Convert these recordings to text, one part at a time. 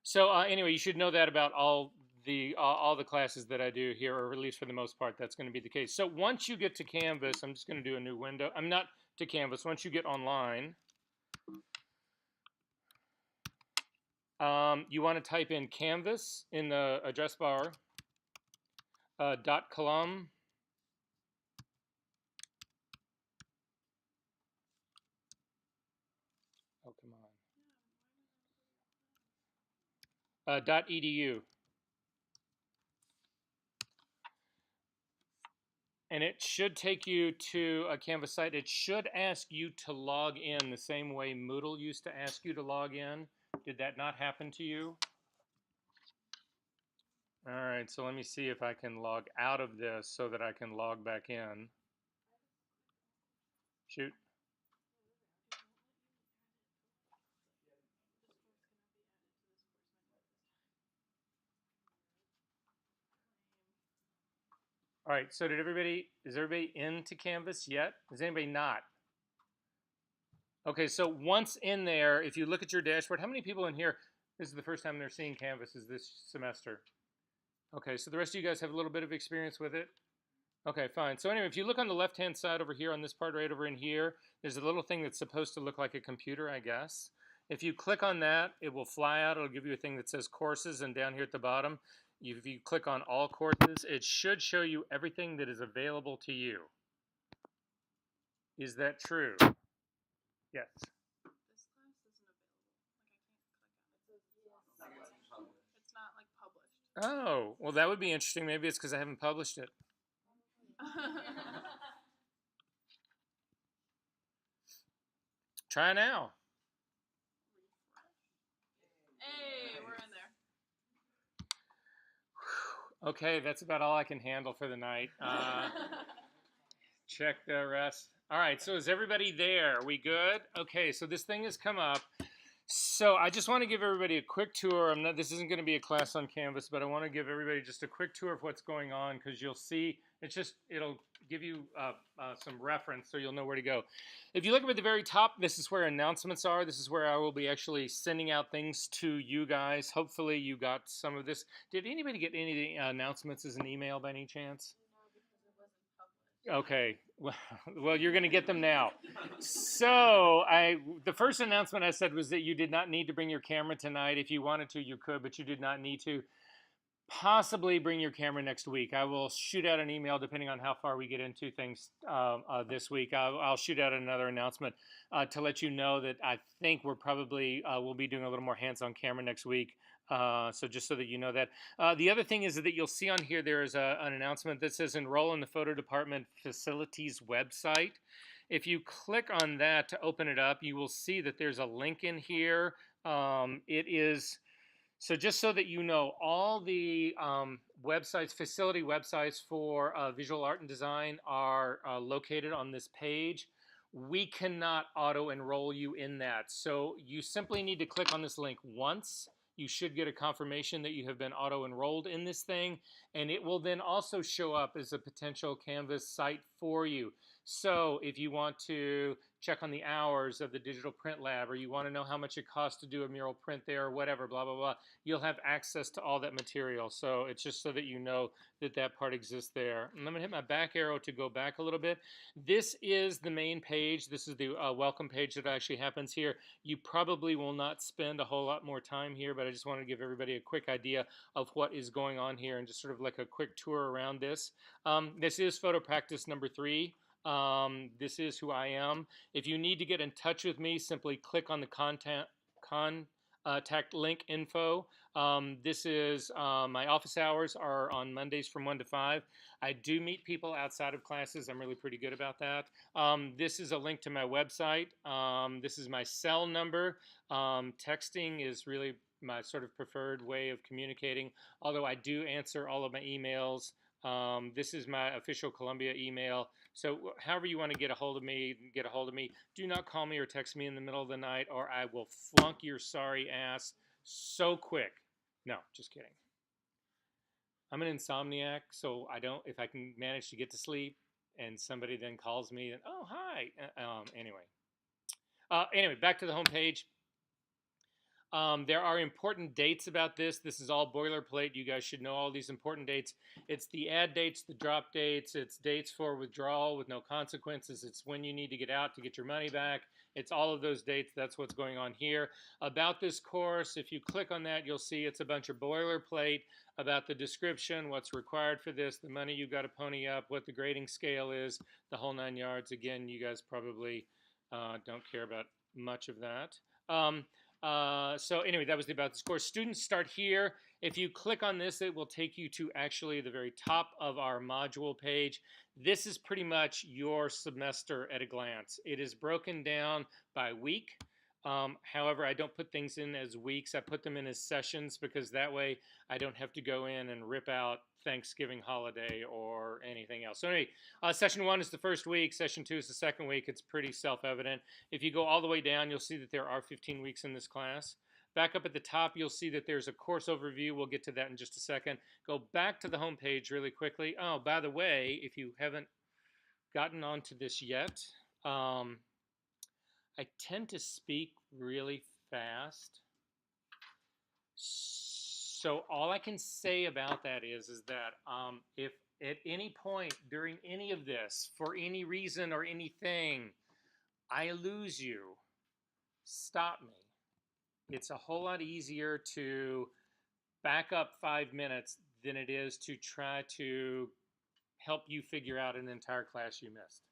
So anyway, you should know that about all the classes that I do here, or at least for the most part, that's going to be the case. So once you get to Canvas, I'm just going to do a new window. I'm not to Canvas. Once you get online, you want to type in Canvas in the address bar, .column. Oh, come on. .edu. And it should take you to a Canvas site. It should ask you to log in the same way Moodle used to ask you to log in. Did that not happen to you? All right, so let me see if I can log out of this so that I can log back in. Shoot. All right, so is everybody into Canvas yet? Is anybody not? Okay, so once in there, if you look at your dashboard, how many people in here, this is the first time they're seeing Canvas is this semester? Okay, so the rest of you guys have a little bit of experience with it? Okay, fine. So anyway, if you look on the left-hand side over here on this part right over in here, there's a little thing that's supposed to look like a computer, I guess. If you click on that, it will fly out. It'll give you a thing that says courses, and down here at the bottom, if you click on all courses, it should show you everything that is available to you. Is that true? Yes. This class isn't available. Like I can't click on it. It's not like published. Oh, well that would be interesting. Maybe it's because I haven't published it. Try now. Hey, we're in there. Okay, that's about all I can handle for the night. Check the rest. All right, so is everybody there? Are we good? Okay, so this thing has come up. So I just want to give everybody a quick tour. This isn't going to be a class on Canvas, but I want to give everybody just a quick tour of what's going on because you'll see, it'll give you some reference so you'll know where to go. If you look up at the very top, this is where announcements are. This is where I will be actually sending out things to you guys. Hopefully you got some of this. Did anybody get any of the announcements as an email by any chance? Okay, well, you're going to get them now. So the first announcement I said was that you did not need to bring your camera tonight. If you wanted to, you could, but you did not need to. Possibly bring your camera next week. I will shoot out an email depending on how far we get into things this week. I'll shoot out another announcement to let you know that I think we're probably we'll be doing a little more hands-on camera next week. So just so that you know that. The other thing is that you'll see on here there is an announcement that says enroll in the photo department facilities website. If you click on that to open it up, you will see that there's a link in here. It is. So just so that you know, all the websites, facility websites for visual art and design are located on this page. We cannot auto-enroll you in that. So you simply need to click on this link once. You should get a confirmation that you have been auto-enrolled in this thing, and it will then also show up as a potential Canvas site for you. So if you want to check on the hours of the digital print lab, or you want to know how much it costs to do a mural print there, or whatever, blah, blah, blah, you'll have access to all that material. So it's just so that you know that that part exists there. And I'm going to hit my back arrow to go back a little bit. This is the main page. This is the welcome page that actually happens here. You probably will not spend a whole lot more time here, but I just want to give everybody a quick idea of what is going on here and just sort of like a quick tour around this. This is photo practice number 3. This is who I am. If you need to get in touch with me, simply click on the contact link info. This is my office hours are on Mondays from 1 to 5. I do meet people outside of classes. I'm really pretty good about that. This is a link to my website. This is my cell number. Texting is really my sort of preferred way of communicating, although I do answer all of my emails. This is my official Columbia email. So however you want to get a hold of me, get a hold of me. Do not call me or text me in the middle of the night or I will flunk your sorry ass so quick. No, just kidding. I'm an insomniac, so if I can manage to get to sleep and somebody then calls me, and oh, hi. Anyway, back to the home page. There are important dates about this. This is all boilerplate. You guys should know all these important dates. It's the add dates, the drop dates. It's dates for withdrawal with no consequences. It's when you need to get out to get your money back. It's all of those dates. That's what's going on here. About this course, if you click on that, you'll see it's a bunch of boilerplate about the description, what's required for this, the money you've got to pony up, what the grading scale is, the whole 9 yards. Again, you guys probably don't care about much of that. So anyway, that was about this course. Students start here. If you click on this, it will take you to actually the very top of our module page. This is pretty much your semester at a glance. It is broken down by week. However, I don't put things in as weeks. I put them in as sessions because that way I don't have to go in and rip out Thanksgiving holiday or anything else. So anyway, session 1 is the first week. Session 2 is the second week. It's pretty self-evident. If you go all the way down, you'll see that there are 15 weeks in this class. Back up at the top, you'll see that there's a course overview. We'll get to that in just a second. Go back to the home page really quickly. Oh, by the way, if you haven't gotten onto this yet, I tend to speak really fast. So all I can say about that is that if at any point during any of this, for any reason or anything, I lose you, stop me. It's a whole lot easier to back up 5 minutes than it is to try to help you figure out an entire class you missed.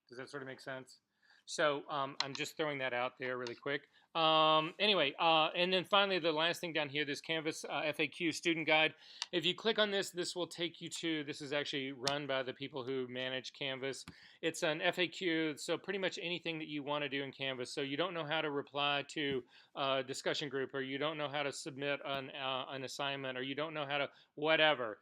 Does that sort of make sense? So I'm just throwing that out there really quick. Anyway, and then finally, the last thing down here, this Canvas FAQ student guide. If you click on this, this will take you to, this is actually run by the people who manage Canvas. It's an FAQ, so pretty much anything that you want to do in Canvas. So you don't know how to reply to a discussion group, or you don't know how to submit an assignment, or you don't know how to whatever.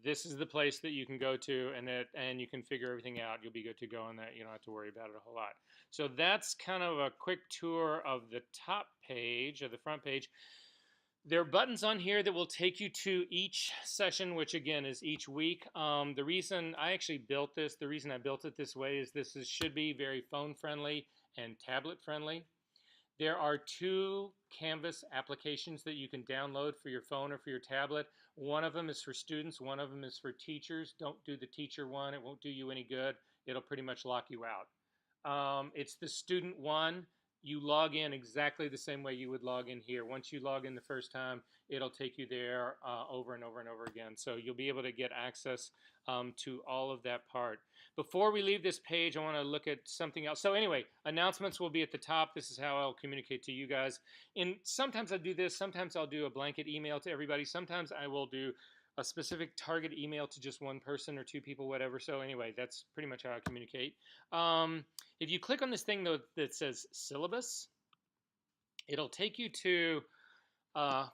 This is the place that you can go to, and you can figure everything out. You'll be good to go on that. You don't have to worry about it a whole lot. So that's kind of a quick tour of the top page, or the front page. There are buttons on here that will take you to each session, which again is each week. The reason I actually built this, the reason I built it this way is should be very phone friendly and tablet friendly. There are 2 Canvas applications that you can download for your phone or for your tablet. One of them is for students, one of them is for teachers. Don't do the teacher one, it won't do you any good. It'll pretty much lock you out. It's the student one. You log in exactly the same way you would log in here. Once you log in the first time, it'll take you there over and over and over again. So you'll be able to get access to all of that part. Before we leave this page, I want to look at something else. So anyway, announcements will be at the top. This is how I'll communicate to you guys. Sometimes I do this. Sometimes I'll do a blanket email to everybody. Sometimes I will do a specific target email to just one person or 2 people, whatever. So anyway, that's pretty much how I communicate. If you click on this thing though that says syllabus, it'll take you to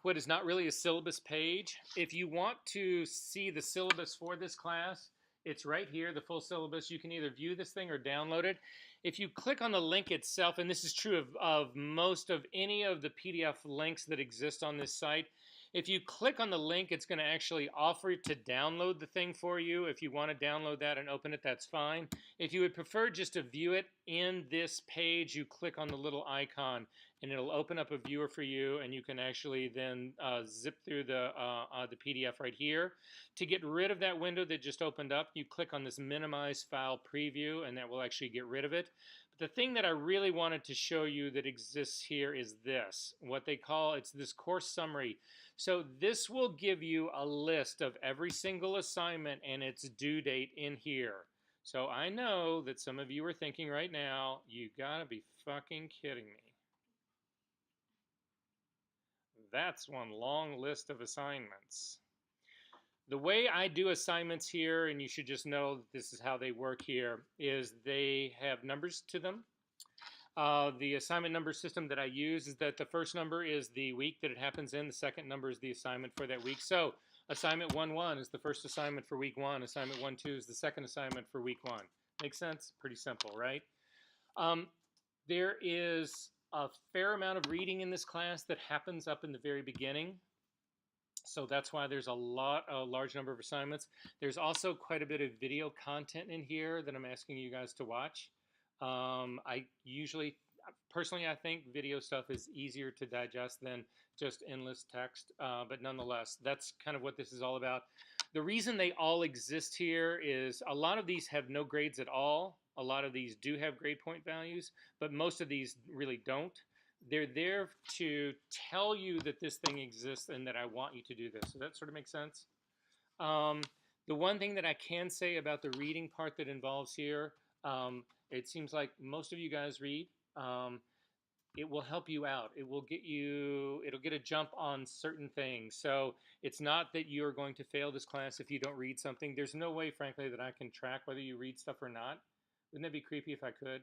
what is not really a syllabus page. If you want to see the syllabus for this class, it's right here, the full syllabus. You can either view this thing or download it. If you click on the link itself, and this is true of most of any of the PDF links that exist on this site, if you click on the link, it's going to actually offer to download the thing for you. If you want to download that and open it, that's fine. If you would prefer just to view it in this page, you click on the little icon, and it'll open up a viewer for you, and you can actually then zip through the PDF right here. To get rid of that window that just opened up, you click on this Minimize File Preview, and that will actually get rid of it. But the thing that I really wanted to show you that exists here is this, what they call, it's this course summary. So this will give you a list of every single assignment and its due date in here. So I know that some of you are thinking right now, you gotta be fucking kidding me. That's one long list of assignments. The way I do assignments here, and you should just know this is how they work here, is they have numbers to them. The assignment number system that I use is that the first number is the week that it happens in, the second number is the assignment for that week. So assignment 1-1 is the first assignment for week 1, assignment 1-2 is the second assignment for week 1. Make sense? Pretty simple, right? There is a fair amount of reading in this class that happens up in the very beginning. So that's why there's a large number of assignments. There's also quite a bit of video content in here that I'm asking you guys to watch. I usually personally, I think video stuff is easier to digest than just endless text. But nonetheless, that's kind of what this is all about. The reason they all exist here is a lot of these have no grades at all. A lot of these do have grade point values, but most of these really don't. They're there to tell you that this thing exists and that I want you to do this. So that sort of makes sense. The one thing that I can say about the reading part that involves here, it seems like most of you guys read. It will help you out. It'll get a jump on certain things. So it's not that you're going to fail this class if you don't read something. There's no way, frankly, that I can track whether you read stuff or not. Wouldn't that be creepy if I could?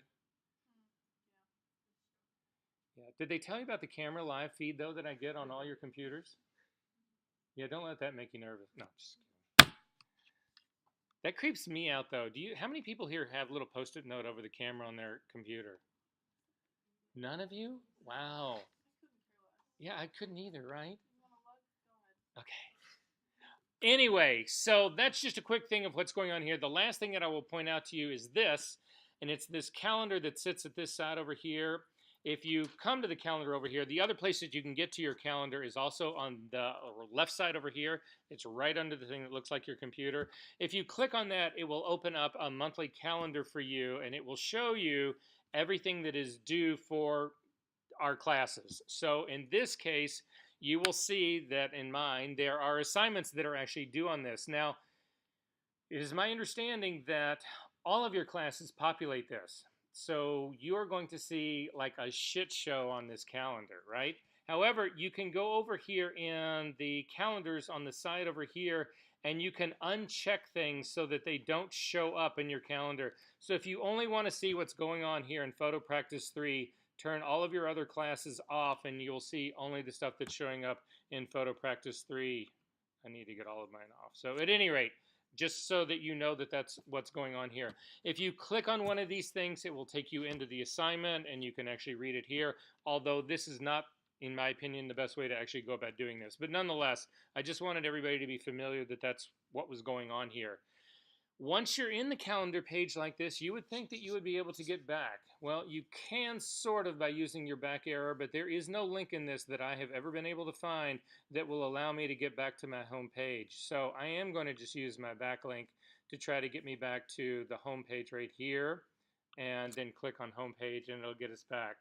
Yeah. Did they tell you about the camera live feed, though, that I get on all your computers? Yeah, don't let that make you nervous. No, just kidding. That creeps me out, though. How many people here have a little Post-it note over the camera on their computer? None of you? Wow. Yeah, I couldn't either, right? Okay. Anyway, so that's just a quick thing of what's going on here. The last thing that I will point out to you is this, and it's this calendar that sits at this side over here. If you come to the calendar over here, the other place that you can get to your calendar is also on the left side over here. It's right under the thing that looks like your computer. If you click on that, it will open up a monthly calendar for you, and it will show you everything that is due for our classes. So in this case, you will see that in mine, there are assignments that are actually due on this. Now, it is my understanding that all of your classes populate this. So you're going to see like a shit show on this calendar, right? However, you can go over here in the calendars on the side over here, and you can uncheck things so that they don't show up in your calendar. So if you only want to see what's going on here in Photo Practice 3, turn all of your other classes off, and you'll see only the stuff that's showing up in Photo Practice 3. I need to get all of mine off. So at any rate, just so that you know that that's what's going on here. If you click on one of these things, it will take you into the assignment, and you can actually read it here, although this is not, in my opinion, the best way to actually go about doing this. But nonetheless, I just wanted everybody to be familiar that that's what was going on here. Once you're in the calendar page like this, you would think that you would be able to get back. Well, you can sort of by using your back arrow, but there is no link in this that I have ever been able to find that will allow me to get back to my home page. So I am going to just use my back link to try to get me back to the home page right here, and then click on home page, and it'll get us back.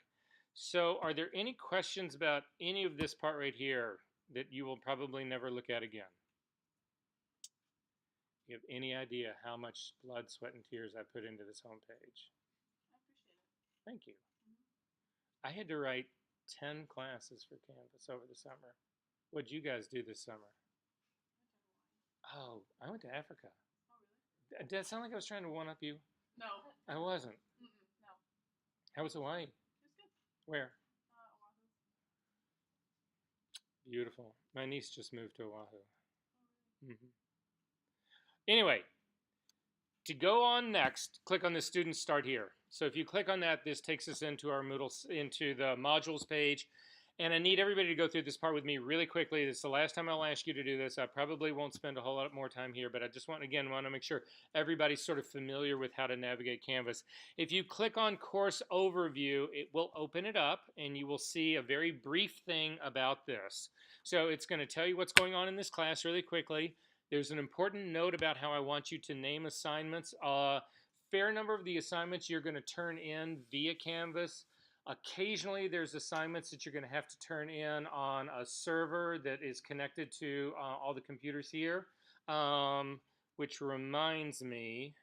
So are there any questions about any of this part right here that you will probably never look at again? You have any idea how much blood, sweat, and tears I put into this homepage? I appreciate it. Thank you. I had to write 10 classes for Canvas over the summer. What'd you guys do this summer? Oh, I went to Africa. Oh, really? Did that sound like I was trying to one-up you? No. I wasn't. No. How was Hawaii? It was good. Where? Oahu. Beautiful. My niece just moved to Oahu. Anyway, to go on next, click on the Student Start Here. So if you click on that, this takes us into our Moodle, into the modules page. And I need everybody to go through this part with me really quickly. This is the last time I'll ask you to do this. I probably won't spend a whole lot more time here, but I just want to make sure everybody's sort of familiar with how to navigate Canvas. If you click on Course Overview, it will open it up, and you will see a very brief thing about this. So it's going to tell you what's going on in this class really quickly. There's an important note about how I want you to name assignments. Fair number of the assignments you're going to turn in via Canvas. Occasionally, there's assignments that you're going to have to turn in on a server that is connected to all the computers here, which reminds me,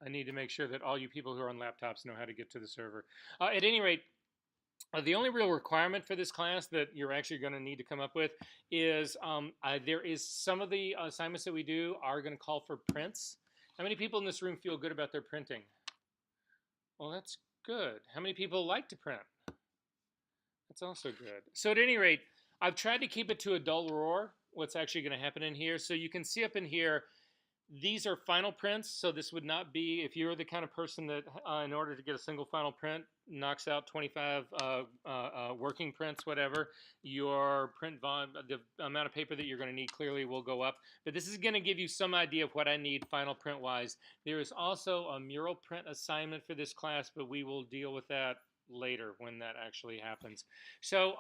I need to make sure that all you people who are on laptops know how to get to the server. At any rate, the only real requirement for this class that you're actually going to need to come up with is there is some of the assignments that we do are going to call for prints. How many people in this room feel good about their printing? Well, that's good. How many people like to print? That's also good. So at any rate, I've tried to keep it to a dull roar, what's actually going to happen in here. So you can see up in here, these are final prints. So this would not be, if you're the kind of person that in order to get a single final print, knocks out 25 working prints, whatever. Your print volume, the amount of paper that you're going to need clearly will go up. But this is going to give you some idea of what I need final print wise. There is also a mural print assignment for this class, but we will deal with that later when that actually happens. So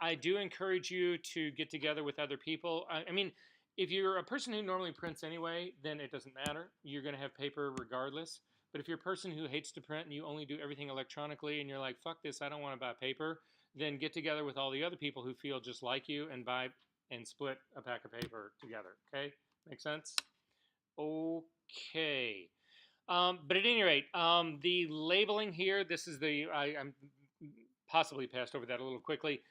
I do encourage you to get together with other people. I mean, if you're a person who normally prints anyway, then it doesn't matter. You're going to have paper regardless. But if you're a person who hates to print and you only do everything electronically and you're like, fuck this, I don't want to buy paper, then get together with all the other people who feel just like you and buy and split a pack of paper together. Okay? Make sense? Okay. But at any rate, the labeling here, this is I'm possibly passed over that a little quickly.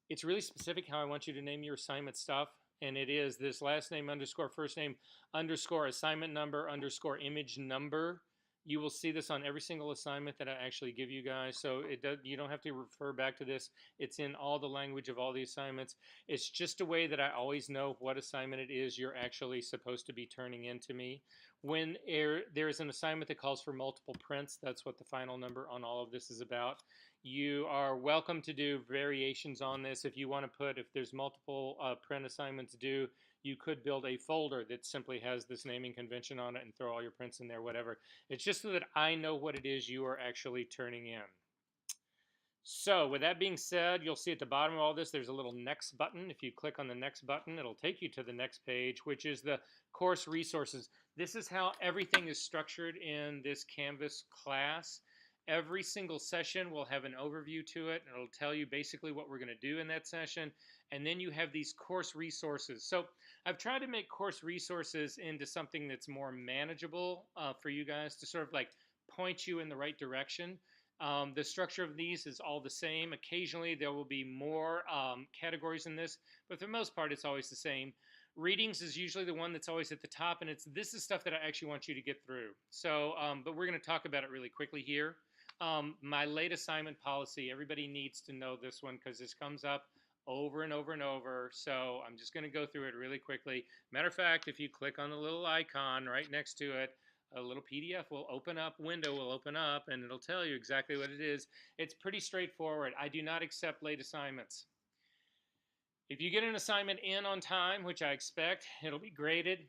It's really specific how I want you to name your assignment stuff. And it is this last name underscore first name underscore assignment number underscore image number. You will see this on every single assignment that I actually give you guys. So you don't have to refer back to this. It's in all the language of all the assignments. It's just a way that I always know what assignment it is you're actually supposed to be turning in to me. When there is an assignment that calls for multiple prints, that's what the final number on all of this is about. You are welcome to do variations on this. If you want to put, if there's multiple print assignments due, you could build a folder that simply has this naming convention on it and throw all your prints in there, whatever. It's just so that I know what it is you are actually turning in. So with that being said, you'll see at the bottom of all this, there's a little next button. If you click on the next button, it'll take you to the next page, which is the course resources. This is how everything is structured in this Canvas class. Every single session will have an overview to it, and it'll tell you basically what we're going to do in that session. And then you have these course resources. So I've tried to make course resources into something that's more manageable for you guys to sort of like point you in the right direction. The structure of these is all the same. Occasionally there will be more categories in this, but for the most part it's always the same. Readings is usually the one that's always at the top, and this is stuff that I actually want you to get through. So, but we're going to talk about it really quickly here. My late assignment policy, everybody needs to know this one because this comes up over and over and over. So I'm just going to go through it really quickly. Matter of fact, if you click on the little icon right next to it, a little PDF window will open up, and it'll tell you exactly what it is. It's pretty straightforward. I do not accept late assignments. If you get an assignment in on time, which I expect, it'll be graded.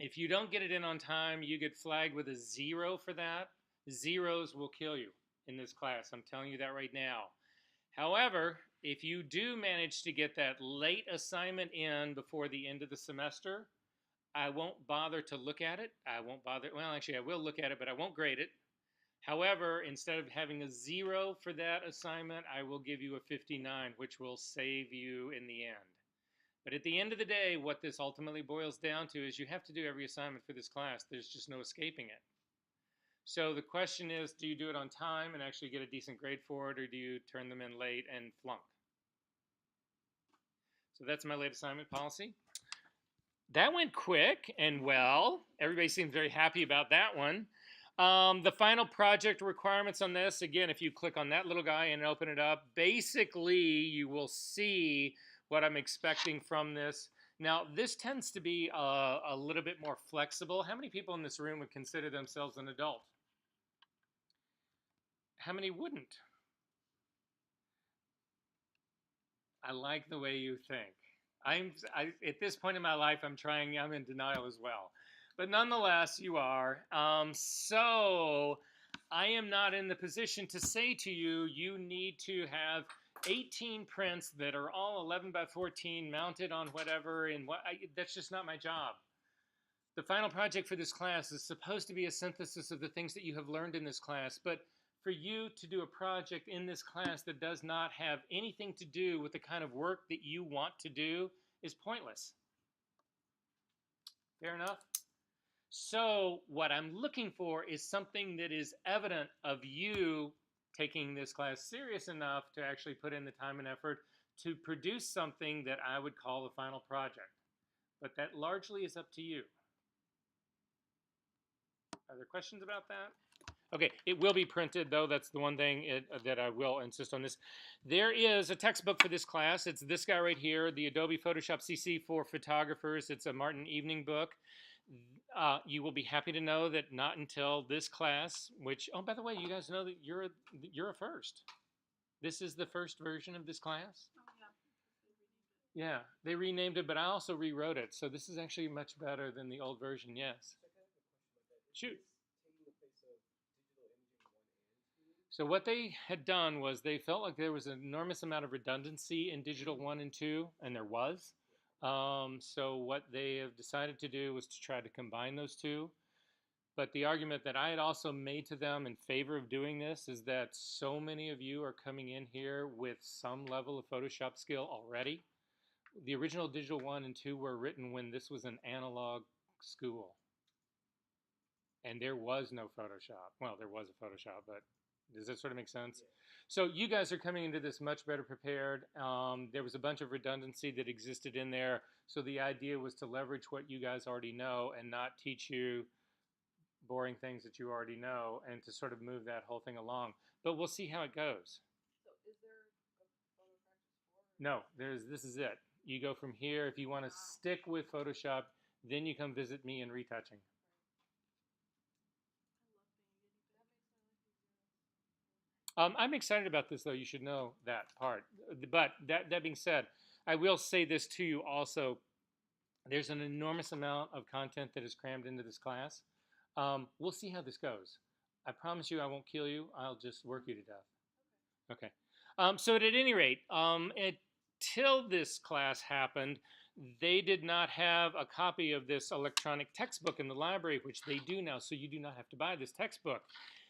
If you don't get it in on time, you get flagged with a 0 for that. Zeros will kill you in this class. I'm telling you that right now. However, if you do manage to get that late assignment in before the end of the semester, I won't bother to look at it. Well, actually, I will look at it, but I won't grade it. However, instead of having a 0 for that assignment, I will give you a 59, which will save you in the end. But at the end of the day, what this ultimately boils down to is you have to do every assignment for this class. There's just no escaping it. So the question is, do you do it on time and actually get a decent grade for it, or do you turn them in late and flunk? So that's my late assignment policy. That went quick and well. Everybody seems very happy about that one. The final project requirements on this, again, if you click on that little guy and open it up, basically you will see what I'm expecting from this. Now, this tends to be a little bit more flexible. How many people in this room would consider themselves an adult? How many wouldn't? I like the way you think. At this point in my life, I'm in denial as well. But nonetheless, you are. So I am not in the position to say to you, you need to have 18 prints that are all 11 by 14 mounted on whatever. And that's just not my job. The final project for this class is supposed to be a synthesis of the things that you have learned in this class. But for you to do a project in this class that does not have anything to do with the kind of work that you want to do is pointless. Fair enough? So what I'm looking for is something that is evident of you taking this class serious enough to actually put in the time and effort to produce something that I would call the final project. But that largely is up to you. Are there questions about that? Okay, it will be printed, though. That's the one thing that I will insist on this. There is a textbook for this class. It's this guy right here, the Adobe Photoshop CC for Photographers. It's a Martin Evening book. you will be happy to know that not until this class, which, oh, by the way, you guys know that you're a first. This is the first version of this class. Oh, yeah. Yeah, they renamed it, but I also rewrote it. So this is actually much better than the old version, yes. Shoot. So what they had done was they felt like there was an enormous amount of redundancy in Digital 1 and 2, and there was. So what they have decided to do was to try to combine those two. But the argument that I had also made to them in favor of doing this is that so many of you are coming in here with some level of Photoshop skill already. The original Digital 1 and 2 were written when this was an analog school. And there was no Photoshop. Well, there was a Photoshop, but does that sort of make sense? Yeah. So you guys are coming into this much better prepared. There was a bunch of redundancy that existed in there. So the idea was to leverage what you guys already know and not teach you boring things that you already know, and to sort of move that whole thing along. But we'll see how it goes. So is there a photo practice 4? No, this is it. You go from here. If you want to stick with Photoshop, then you come visit me in retouching. I'm excited about this, though. You should know that part. But that being said, I will say this to you also. There's an enormous amount of content that is crammed into this class. We'll see how this goes. I promise you I won't kill you. I'll just work you to death. Okay. So at any rate, until this class happened, they did not have a copy of this electronic textbook in the library, which they do now, so you do not have to buy this textbook.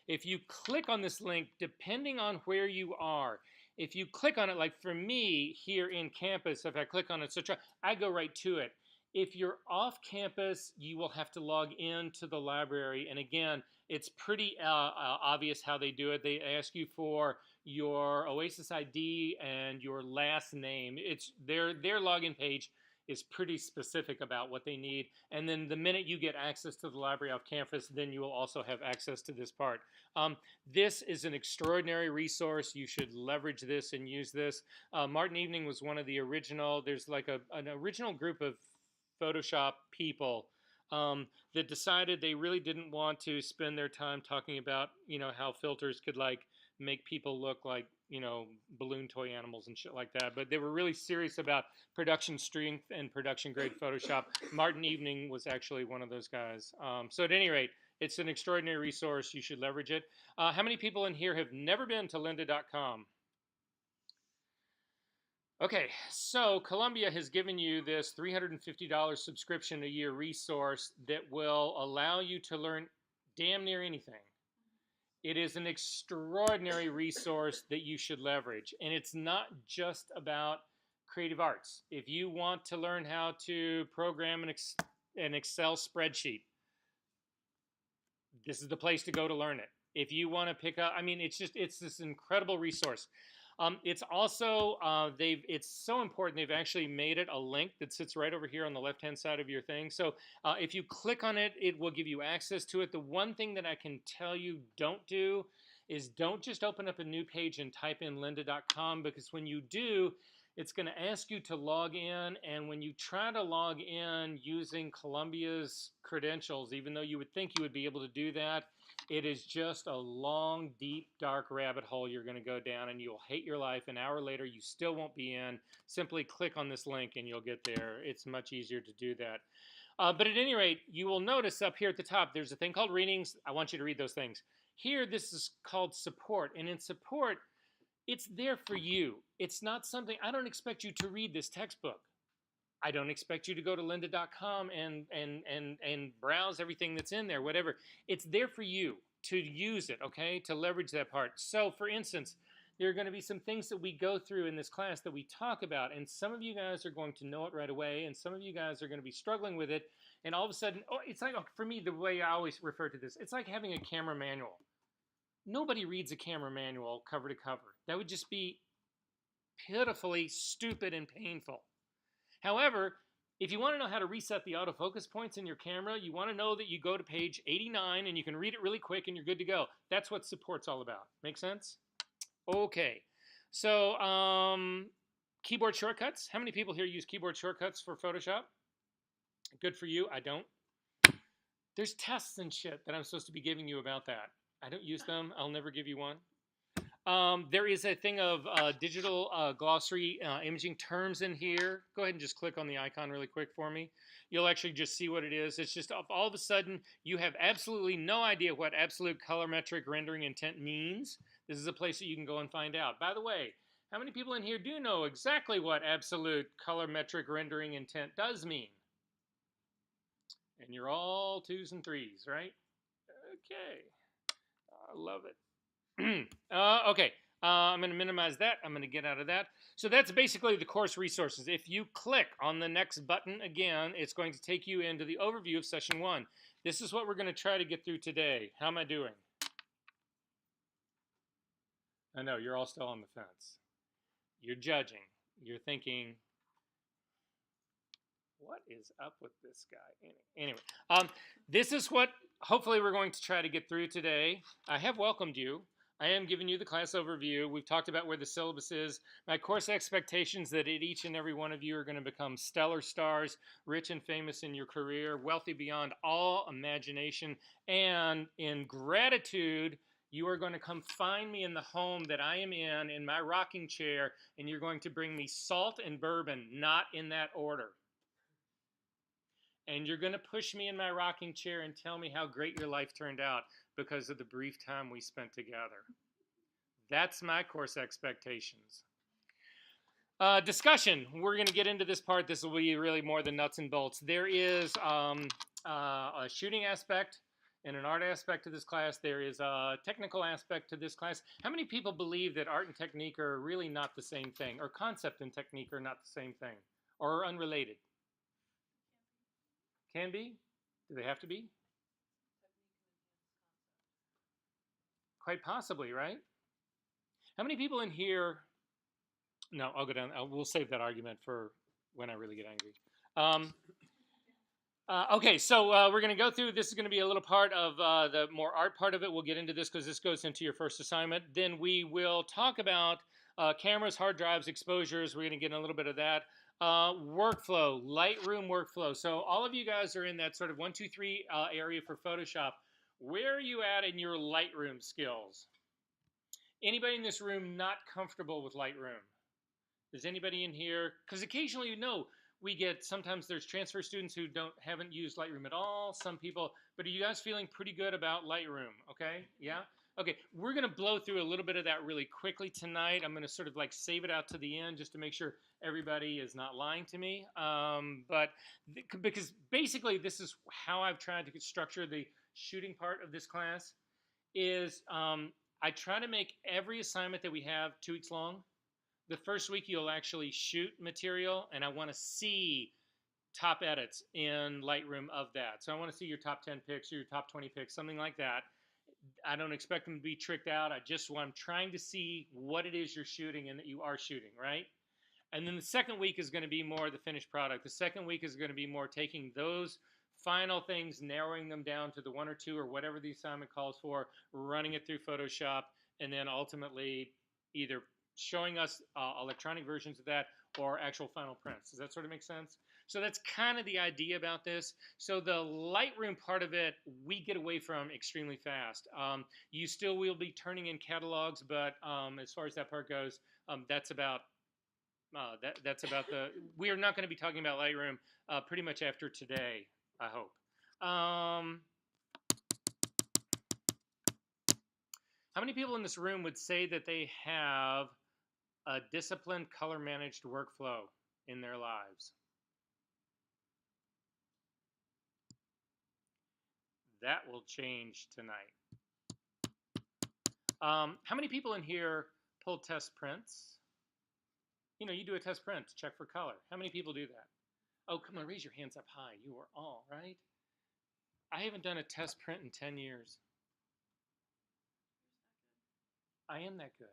If you click on this link, depending on where you are, if you click on it, like for me here in campus, if I click on it, so I go right to it. If you're off campus, you will have to log into the library. And again, it's pretty obvious how they do it. They ask you for your Oasis ID and your last name. It's their login page is pretty specific about what they need. And then the minute you get access to the library off campus, then you will also have access to this part. This is an extraordinary resource. You should leverage this and use this. Martin Evening was one of the original. There's like an original group of Photoshop people that decided they really didn't want to spend their time talking about, how filters could like make people look like, balloon toy animals and shit like that. But they were really serious about production strength and production grade Photoshop. Martin Evening was actually one of those guys. So at any rate, it's an extraordinary resource. You should leverage it. How many people in here have never been to lynda.com? Okay, so Columbia has given you this $350 subscription a year resource that will allow you to learn damn near anything. It is an extraordinary resource that you should leverage. And it's not just about creative arts. If you want to learn how to program an Excel spreadsheet, this is the place to go to learn it. If you want to pick up, it's this incredible resource. It's also, it's so important, they've actually made it a link that sits right over here on the left-hand side of your thing. So if you click on it, it will give you access to it. The one thing that I can tell you don't do is don't just open up a new page and type in lynda.com, because when you do, it's going to ask you to log in, and when you try to log in using Columbia's credentials, even though you would think you would be able to do that, it is just a long, deep, dark rabbit hole you're going to go down, and you'll hate your life. An hour later, you still won't be in. Simply click on this link, and you'll get there. It's much easier to do that. But at any rate, you will notice up here at the top, there's a thing called readings. I want you to read those things. Here, this is called support, and in support, it's there for you. It's not something, I don't expect you to read this textbook. I don't expect you to go to lynda.com and browse everything that's in there, whatever. It's there for you to use it, okay, to leverage that part. So, for instance, there are going to be some things that we go through in this class that we talk about, and some of you guys are going to know it right away, and some of you guys are going to be struggling with it, and all of a sudden, it's like, for me, the way I always refer to this, it's like having a camera manual. Nobody reads a camera manual cover to cover. That would just be pitifully stupid and painful. However, if you want to know how to reset the autofocus points in your camera, you want to know that you go to page 89 and you can read it really quick and you're good to go. That's what support's all about. Make sense? Okay. So, keyboard shortcuts. How many people here use keyboard shortcuts for Photoshop? Good for you. I don't. There's tests and shit that I'm supposed to be giving you about that. I don't use them. I'll never give you one. There is a thing of digital glossary imaging terms in here. Go ahead and just click on the icon really quick for me. You'll actually just see what it is. It's just all of a sudden you have absolutely no idea what absolute colorimetric rendering intent means. This is a place that you can go and find out. By the way, how many people in here do know exactly what absolute colorimetric rendering intent does mean? And you're all 2s and 3s, right? Okay. I love it. Okay. I'm going to minimize that. I'm going to get out of that. So that's basically the course resources. If you click on the next button again, it's going to take you into the overview of session 1. This is what we're going to try to get through today. How am I doing? I know, you're all still on the fence. You're judging. You're thinking, what is up with this guy? Anyway, this is what hopefully we're going to try to get through today. I have welcomed you. I am giving you the class overview. We've talked about where the syllabus is. My course expectations that each and every one of you are going to become stellar stars, rich and famous in your career, wealthy beyond all imagination, and in gratitude, you are going to come find me in the home that I am in my rocking chair, and you're going to bring me salt and bourbon, not in that order. And you're going to push me in my rocking chair and tell me how great your life turned out because of the brief time we spent together. That's my course expectations. Discussion. We're going to get into this part. This will be really more than nuts and bolts. There is a shooting aspect and an art aspect to this class. There is a technical aspect to this class. How many people believe that art and technique are really not the same thing, or concept and technique are not the same thing, or are unrelated? Can be? Do they have to be? Quite possibly, right? How many people in here? No, I'll go down. We'll save that argument for when I really get angry. Okay, so we're going to go through. This is going to be a little part of the more art part of it. We'll get into this because this goes into your first assignment. Then we will talk about cameras, hard drives, exposures. We're going to get in a little bit of that. Workflow, Lightroom workflow. So all of you guys are in that sort of 1, 2, 3 area for Photoshop. Where are you at in your Lightroom skills? Anybody in this room not comfortable with Lightroom? Is anybody in here? Because occasionally, we get, sometimes there's transfer students who haven't used Lightroom at all. Some people, but are you guys feeling pretty good about Lightroom? Okay, yeah? Okay, we're going to blow through a little bit of that really quickly tonight. I'm going to sort of like save it out to the end just to make sure everybody is not lying to me. Because basically this is how I've tried to structure the shooting part of this class is I try to make every assignment that we have 2 weeks long. The first week you'll actually shoot material, and I want to see top edits in Lightroom of that. So I want to see your top 10 picks or your top 20 picks, something like that. I don't expect them to be tricked out. I'm trying to see what it is you're shooting and that you are shooting, right? And then the second week is going to be more the finished product. The second week is going to be more taking those final things, narrowing them down to the 1 or 2 or whatever the assignment calls for, running it through Photoshop, and then ultimately either showing us electronic versions of that or actual final prints. Does that sort of make sense? So that's kind of the idea about this. So the Lightroom part of it, we get away from extremely fast. You still will be turning in catalogs, but as far as that part goes, that's about we are not going to be talking about Lightroom pretty much after today, I hope. How many people in this room would say that they have a disciplined, color-managed workflow in their lives? That will change tonight. How many people in here pull test prints? You do a test print to check for color. How many people do that? Oh, come on, raise your hands up high. You are all, right? I haven't done a test print in 10 years. I am that good.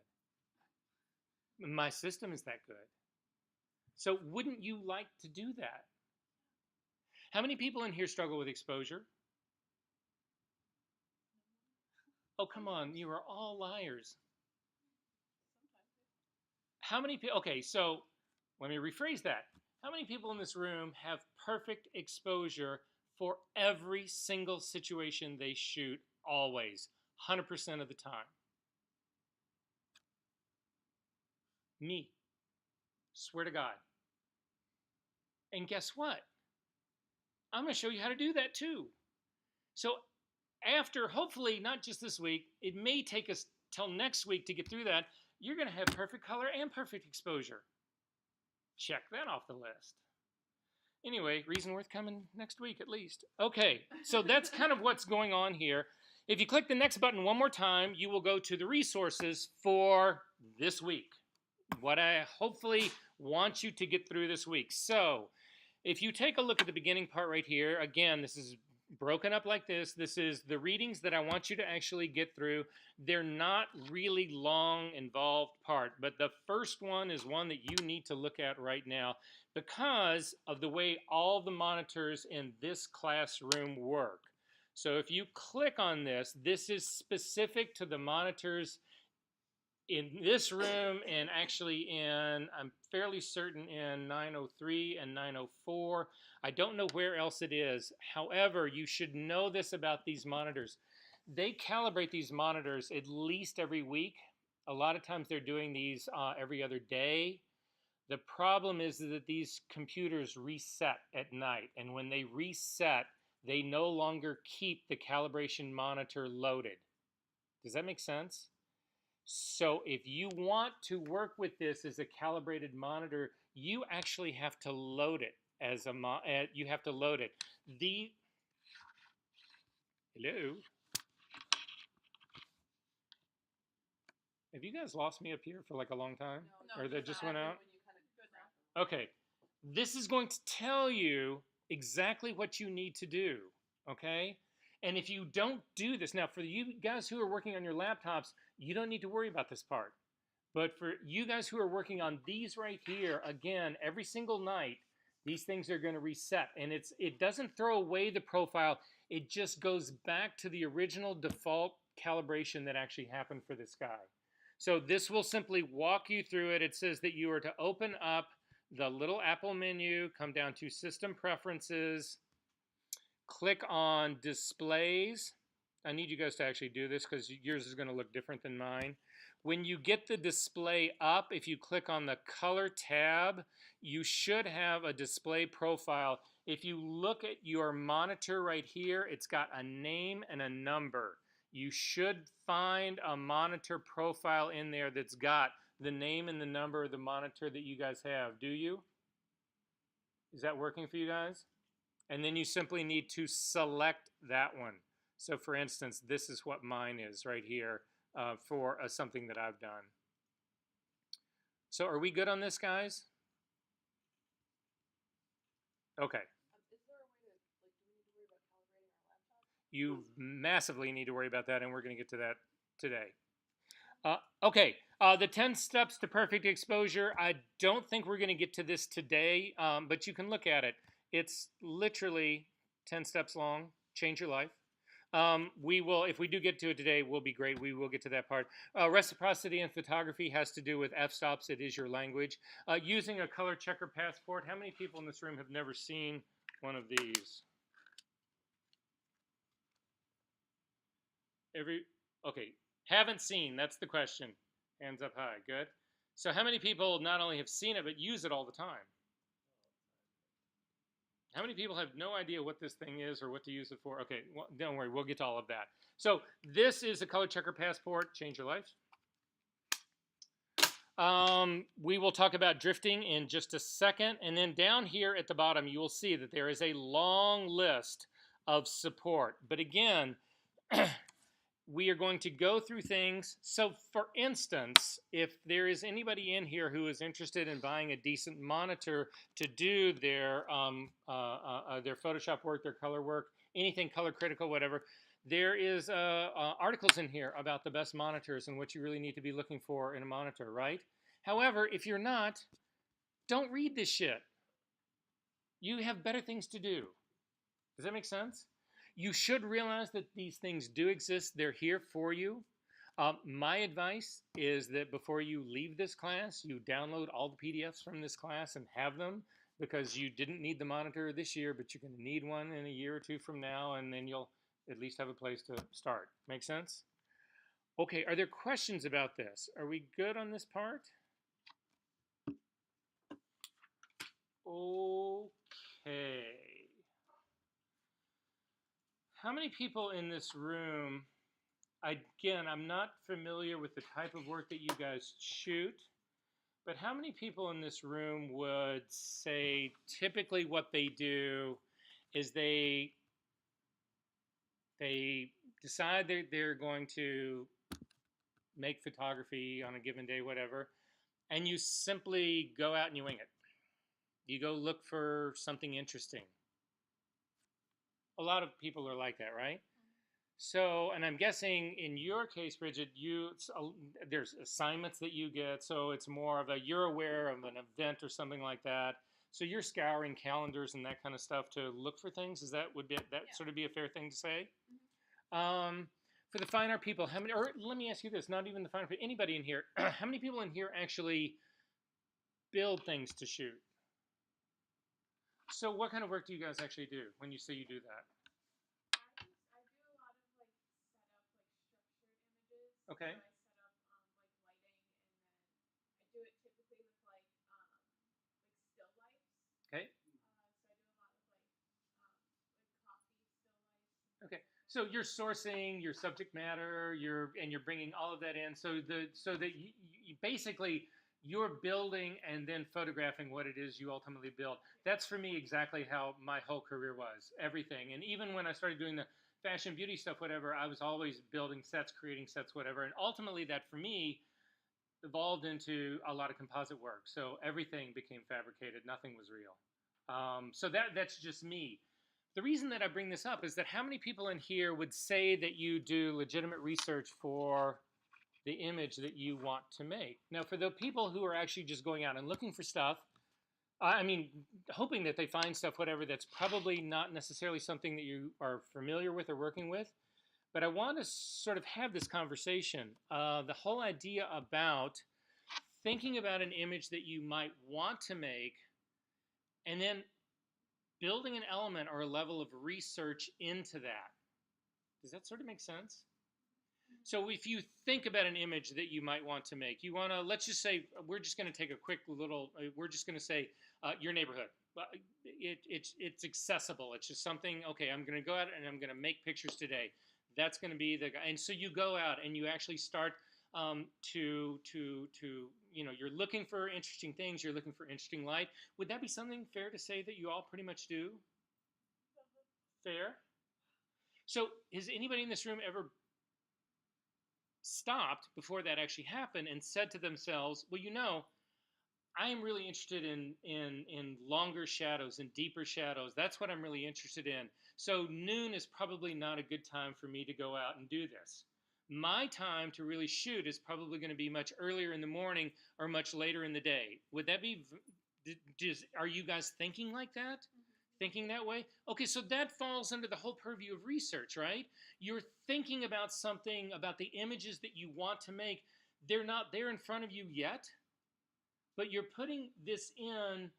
My system is that good. So wouldn't you like to do that? How many people in here struggle with exposure? Oh, come on, you are all liars. How many people, okay, so let me rephrase that. How many people in this room have perfect exposure for every single situation they shoot, always, 100% of the time. Me. Swear to God. And guess what? I'm going to show you how to do that too. So after, hopefully, not just this week, it may take us till next week to get through that, you're going to have perfect color and perfect exposure. Check that off the list. Anyway, reason worth coming next week at least. Okay, so that's kind of what's going on here. If you click the next button one more time, you will go to the resources for this week. What I hopefully want you to get through this week. So if you take a look at the beginning part right here, again, this is broken up like this. This is the readings that I want you to actually get through. They're not really long, involved part, but the first one is one that you need to look at right now because of the way all the monitors in this classroom work. So if you click on this, this is specific to the monitors in this room and actually in, I'm fairly certain, in 903 and 904. I don't know where else it is. However, you should know this about these monitors. They calibrate these monitors at least every week. A lot of times they're doing these every other day. The problem is that these computers reset at night, and when they reset, they no longer keep the calibration monitor loaded. Does that make sense? So if you want to work with this as a calibrated monitor, you actually have to load it as a you have to load it. Hello? Have you guys lost me up here for like a long time? No, or that just went out? Good now. Okay. This is going to tell you exactly what you need to do, okay? And if you don't do this, now for you guys who are working on your laptops, you don't need to worry about this part. But for you guys who are working on these right here, again, every single night, these things are going to reset. And it doesn't throw away the profile. It just goes back to the original default calibration that actually happened for this guy. So this will simply walk you through it. It says that you are to open up the little Apple menu, come down to System Preferences, click on Displays. I need you guys to actually do this because yours is going to look different than mine. When you get the display up, if you click on the Color tab, you should have a display profile. If you look at your monitor right here, it's got a name and a number. You should find a monitor profile in there that's got the name and the number of the monitor that you guys have. Do you? Is that working for you guys? And then you simply need to select that one. So for instance, this is what mine is right here for something that I've done. So are we good on this, guys? Okay. Is there a way to, do we need to worry about calibrating our laptop? You massively need to worry about that, and we're going to get to that today. Okay, the 10 steps to perfect exposure. I don't think we're going to get to this today, but you can look at it. It's literally 10 steps long. Change your life. We will, if we do get to it today, will be great. We will get to that part. Reciprocity in photography has to do with f-stops. It is your language. Using a color checker passport. How many people in this room have never seen one of these? Okay, haven't seen, that's the question. Hands up high, good. So how many people not only have seen it, but use it all the time? How many people have no idea what this thing is or what to use it for? Okay, well, don't worry, we'll get to all of that. So this is a color checker passport. Change your life. We will talk about drifting in just a second. And then down here at the bottom, you will see that there is a long list of support. But again, we are going to go through things. So for instance, if there is anybody in here who is interested in buying a decent monitor to do their Photoshop work, their color work, anything color critical, whatever, there is articles in here about the best monitors and what you really need to be looking for in a monitor, right? However, if you're not, don't read this shit. You have better things to do. Does that make sense? You should realize that these things do exist. They're here for you. My advice is that before you leave this class, you download all the PDFs from this class and have them. because you didn't need the monitor this year, but you're going to need one in a year or two from now, and then you'll at least have a place to start. Make sense? Okay, are there questions about this? Are we good on this part? Okay. How many people in this room, again, I'm not familiar with the type of work that you guys shoot, but how many people in this room would say typically what they do is they decide they're going to make photography on a given day, whatever, and you simply go out and you wing it. You go look for something interesting. A lot of people are like that, right? So, and I'm guessing in your case, Bridget, there's assignments that you get, so it's more of you're aware of an event or something like that. So you're scouring calendars and that kind of stuff to look for things. Would that sort of be a fair thing to say? For the fine art people, how many? Or let me ask you this: not even the fine art, but anybody in here, how many people in here actually build things to shoot? So what kind of work do you guys actually do when you say you do that? I do a lot of like setup, like structured images. Okay. So I set up like lighting, and then I do it typically with like still lifes. Okay. So I do a lot of like coffee still lifes. Okay. So you're sourcing your subject matter, you're bringing all of that in, so that you basically you're building and then photographing what it is you ultimately build. That's for me exactly how my whole career was. Everything, and even when I started doing the fashion beauty stuff, whatever, I was always building sets, creating sets, whatever, and ultimately that for me evolved into a lot of composite work. So everything became fabricated. Nothing was real. So that's just me. The reason that I bring this up is that how many people in here would say that you do legitimate research for the image that you want to make? Now, for the people who are actually just going out and looking for stuff, I mean, hoping that they find stuff, whatever, that's probably not necessarily something that you are familiar with or working with. But I want to sort of have this conversation. The whole idea about thinking about an image that you might want to make and then building an element or a level of research into that. Does that sort of make sense? So if you think about an image that you might want to make, you want to, let's just say, we're just going to take a quick little, we're just going to say your neighborhood. It's accessible. It's just something, okay, I'm going to go out and I'm going to make pictures today. That's going to be and so you go out and you actually start to you're looking for interesting things, you're looking for interesting light. Would that be something fair to say that you all pretty much do? Fair? So has anybody in this room ever stopped before that actually happened and said to themselves, well, I am really interested in longer shadows and deeper shadows. That's what I'm really interested in. So noon is probably not a good time for me to go out and do this. My time to really shoot is probably going to be much earlier in the morning or much later in the day. Would that be, are you guys thinking like that? Thinking that way? Okay, so that falls under the whole purview of research, right? You're thinking about something, about the images that you want to make. They're not there in front of you yet, but you're putting this in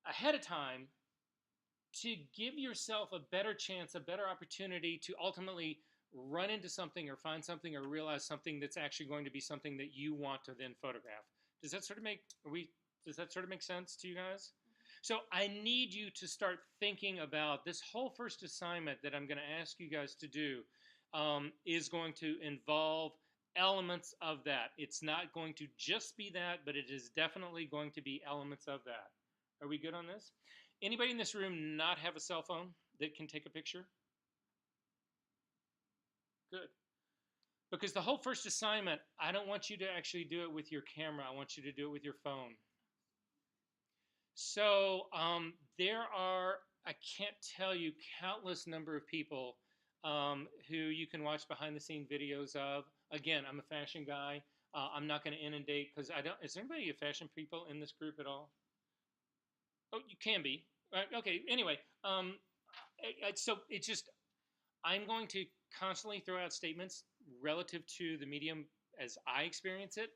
ahead of time to give yourself a better chance, a better opportunity to ultimately run into something or find something or realize something that's actually going to be something that you want to then photograph. Does that sort of make sense to you guys? So I need you to start thinking about this whole first assignment that I'm going to ask you guys to do is going to involve elements of that. It's not going to just be that, but it is definitely going to be elements of that. Are we good on this? Anybody in this room not have a cell phone that can take a picture? Good. Because the whole first assignment, I don't want you to actually do it with your camera. I want you to do it with your phone. So there are, I can't tell you, countless number of people who you can watch behind the scene videos of. Again, I'm a fashion guy. I'm not going to inundate because I don't. Is there anybody a fashion people in this group at all? Oh, you can be. Okay. Anyway, so it's just I'm going to constantly throw out statements relative to the medium as I experience it,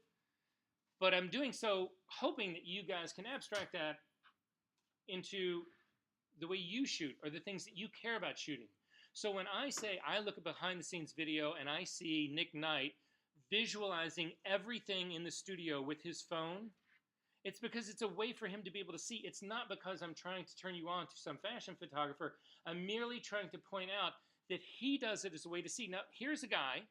but I'm doing so hoping that you guys can abstract that into the way you shoot or the things that you care about shooting. So when I say I look at behind the scenes video and I see Nick Knight visualizing everything in the studio with his phone, it's because it's a way for him to be able to see. It's not because I'm trying to turn you on to some fashion photographer. I'm merely trying to point out that he does it as a way to see. Now, here's a guy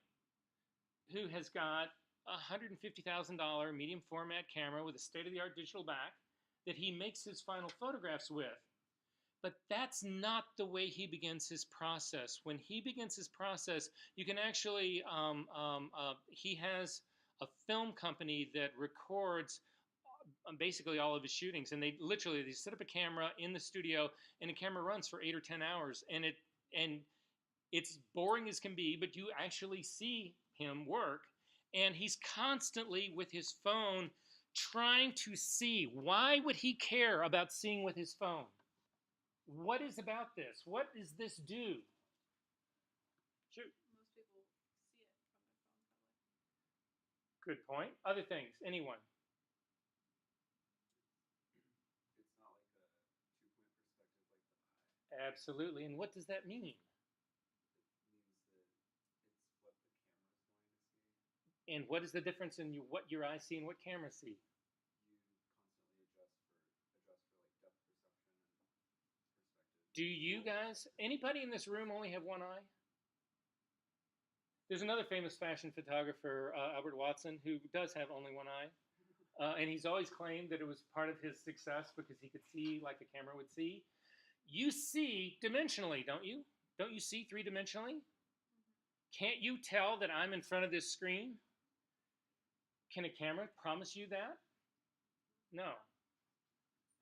who has got a $150,000 medium format camera with a state-of-the-art digital back that he makes his final photographs with. But that's not the way he begins his process. When he begins his process, you can actually, he has a film company that records basically all of his shootings, and they set up a camera in the studio, and the camera runs for 8 or 10 hours, and it's boring as can be, but you actually see him work, and he's constantly with his phone trying to see. Why would he care about seeing with his phone? What is about this? What does this do? Shoot. Most people see it from their phone, probably. Good point. Other things. Anyone? It's not like a 2-point perspective like the eye. Absolutely. And what does that mean? It means that it's what the camera is going to see. And what is the difference in what your eyes see and what cameras see? You constantly adjust for like depth perception and perspective. Do you guys, anybody in this room only have one eye? There's another famous fashion photographer, Albert Watson, who does have only one eye. And he's always claimed that it was part of his success because he could see like a camera would see. You see dimensionally, don't you? Don't you see three-dimensionally? Can't you tell that I'm in front of this screen? Can a camera promise you that? No.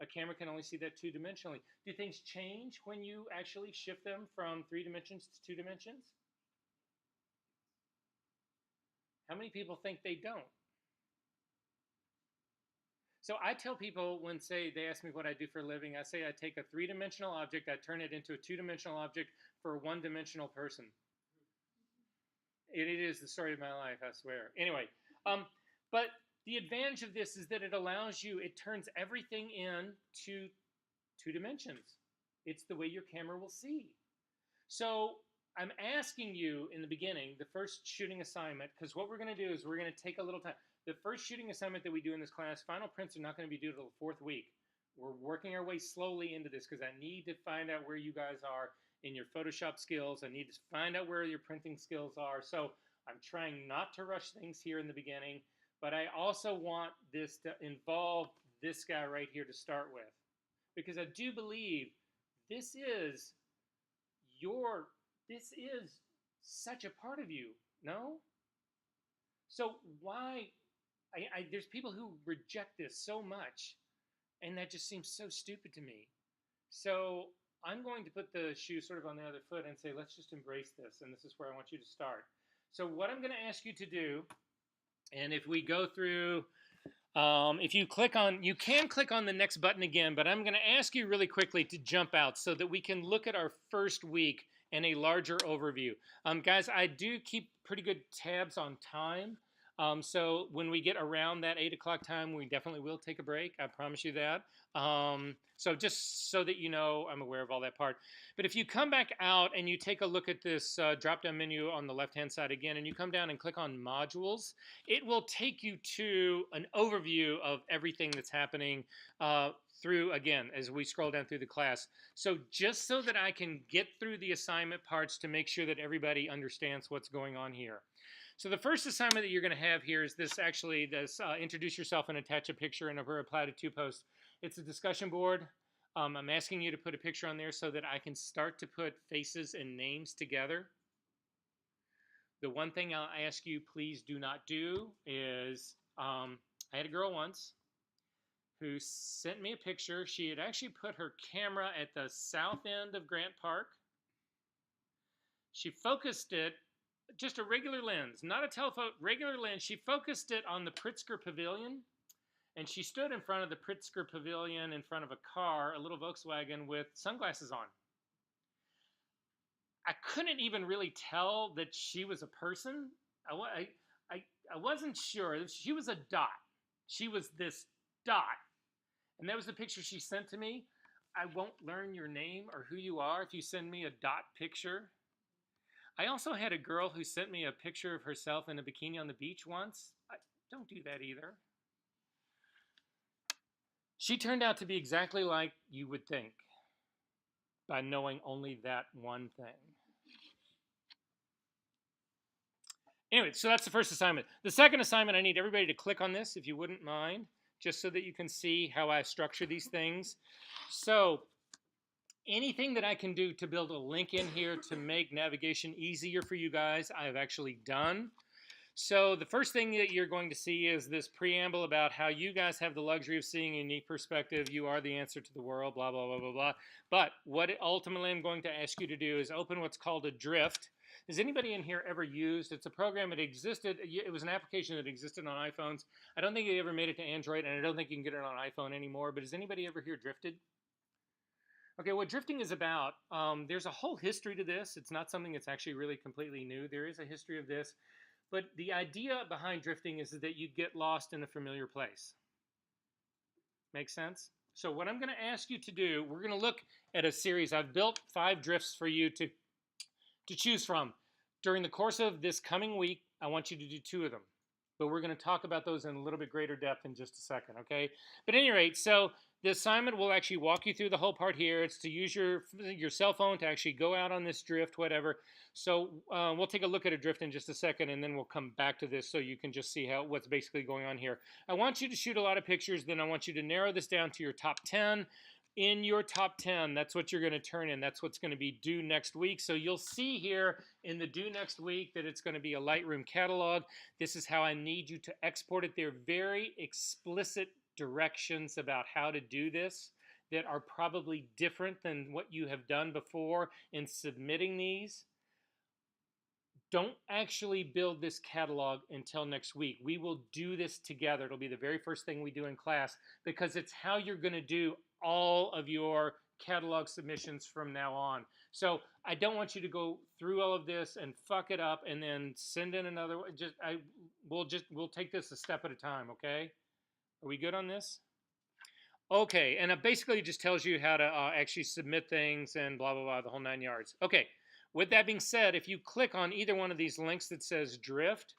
A camera can only see that two-dimensionally. Do things change when you actually shift them from 3 dimensions to 2 dimensions? How many people think they don't? So I tell people when, say, they ask me what I do for a living, I say I take a 3-dimensional object, I turn it into a 2-dimensional object for a 1-dimensional person. It is the story of my life, I swear. Anyway, but the advantage of this is that it allows you, it turns everything into 2 dimensions. It's the way your camera will see. So I'm asking you in the beginning, the first shooting assignment, because what we're going to do is we're going to take a little time. The first shooting assignment that we do in this class, final prints are not going to be due till the 4th week. We're working our way slowly into this because I need to find out where you guys are in your Photoshop skills. I need to find out where your printing skills are. So I'm trying not to rush things here in the beginning, but I also want this to involve this guy right here to start with. Because I do believe this is such a part of you, no? So why, there's people who reject this so much, and that just seems so stupid to me. So I'm going to put the shoe sort of on the other foot and say, let's just embrace this, and this is where I want you to start. So what I'm going to ask you to do, and if we go through, if you click on, you can click on the next button again, but I'm going to ask you really quickly to jump out so that we can look at our first week and a larger overview. Guys, I do keep pretty good tabs on time. So when we get around that 8 o'clock time, we definitely will take a break. I promise you that. So just so that you know, I'm aware of all that part. But if you come back out and you take a look at this drop-down menu on the left-hand side again, and you come down and click on modules, it will take you to an overview of everything that's happening through, again, as we scroll down through the class. So just so that I can get through the assignment parts to make sure that everybody understands what's going on here. So the first assignment that you're going to have here is this, actually, this introduce yourself and attach a picture in a reply to 2 post. It's a discussion board. I'm asking you to put a picture on there so that I can start to put faces and names together. The one thing I'll ask you please do not do is, I had a girl once who sent me a picture. She had actually put her camera at the south end of Grant Park. She focused it, just a regular lens, not a telephoto, regular lens. She focused it on the Pritzker Pavilion, and she stood in front of the Pritzker Pavilion in front of a car, a little Volkswagen, with sunglasses on. I couldn't even really tell that she was a person. I wasn't sure. She was a dot. She was this dot. And that was the picture she sent to me. I won't learn your name or who you are if you send me a dot picture. I also had a girl who sent me a picture of herself in a bikini on the beach once. Don't do that either. She turned out to be exactly like you would think by knowing only that one thing. Anyway, so that's the first assignment. The second assignment, I need everybody to click on this, if you wouldn't mind, just so that you can see how I structure these things. So anything that I can do to build a link in here to make navigation easier for you guys, I have actually done. So the first thing that you're going to see is this preamble about how you guys have the luxury of seeing a unique perspective. You are the answer to the world, blah, blah, blah, blah, blah. But what ultimately I'm going to ask you to do is open what's called a drift. Has anybody in here ever used? It's a program that existed. It was an application that existed on iPhones. I don't think it ever made it to Android, and I don't think you can get it on iPhone anymore. But has anybody ever here drifted? Okay, what drifting is about, there's a whole history to this. It's not something that's actually really completely new. There is a history of this. But the idea behind drifting is that you get lost in a familiar place. Make sense? So what I'm going to ask you to do, we're going to look at a series. I've built 5 drifts for you to choose from. During the course of this coming week, I want you to do 2 of them. But we're going to talk about those in a little bit greater depth in just a second, okay? But at any rate, so the assignment will actually walk you through the whole part here. It's to use your cell phone to actually go out on this drift, whatever. So we'll take a look at a drift in just a second, and then we'll come back to this so you can just see what's basically going on here. I want you to shoot a lot of pictures. Then I want you to narrow this down to your top 10. In your top 10, that's what you're going to turn in. That's what's going to be due next week. So you'll see here in the due next week that it's going to be a Lightroom catalog. This is how I need you to export it. They're very explicit directions about how to do this that are probably different than what you have done before in submitting these. Don't actually build this catalog until next week. We will do this together. It'll be the very first thing we do in class because it's how you're going to do all of your catalog submissions from now on. So I don't want you to go through all of this and fuck it up and then send in another one. We'll take this a step at a time, okay? Are we good on this? Okay, and it basically just tells you how to actually submit things and blah, blah, blah, the whole 9 yards. Okay, with that being said, if you click on either one of these links that says drift,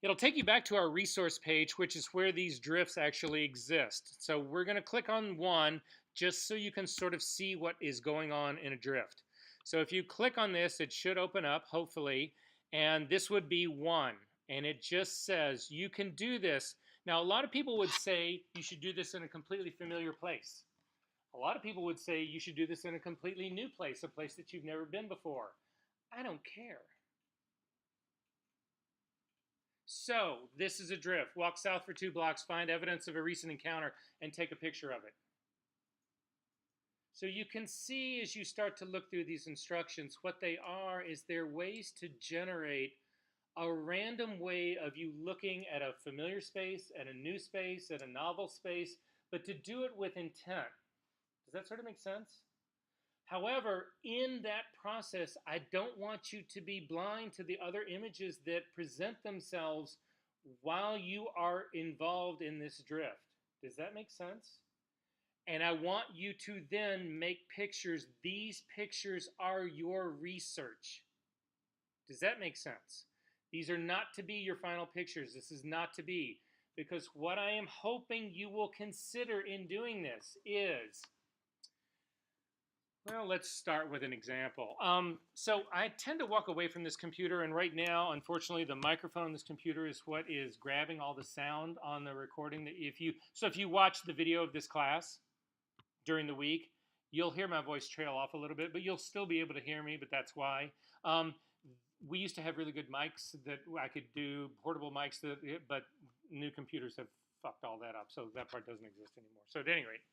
it'll take you back to our resource page, which is where these drifts actually exist. So we're going to click on one just so you can sort of see what is going on in a drift. So if you click on this, it should open up, hopefully, and this would be 1. And it just says you can do this. Now, a lot of people would say you should do this in a completely familiar place. A lot of people would say you should do this in a completely new place, a place that you've never been before. I don't care. So, this is a drift. Walk south for 2 blocks, find evidence of a recent encounter, and take a picture of it. So you can see as you start to look through these instructions, what they are is they're ways to generate a random way of you looking at a familiar space, at a new space, at a novel space, but to do it with intent. Does that sort of make sense? However, in that process, I don't want you to be blind to the other images that present themselves while you are involved in this drift. Does that make sense? And I want you to then make pictures. These pictures are your research. Does that make sense? These are not to be your final pictures. This is not to be. Because what I am hoping you will consider in doing this is, well, let's start with an example. So I tend to walk away from this computer, and right now, unfortunately, the microphone on this computer is what is grabbing all the sound on the recording. If you watch the video of this class during the week, you'll hear my voice trail off a little bit, but you'll still be able to hear me, but that's why. We used to have really good mics that I could do, portable mics, but new computers have fucked all that up, so that part doesn't exist anymore. So at any rate,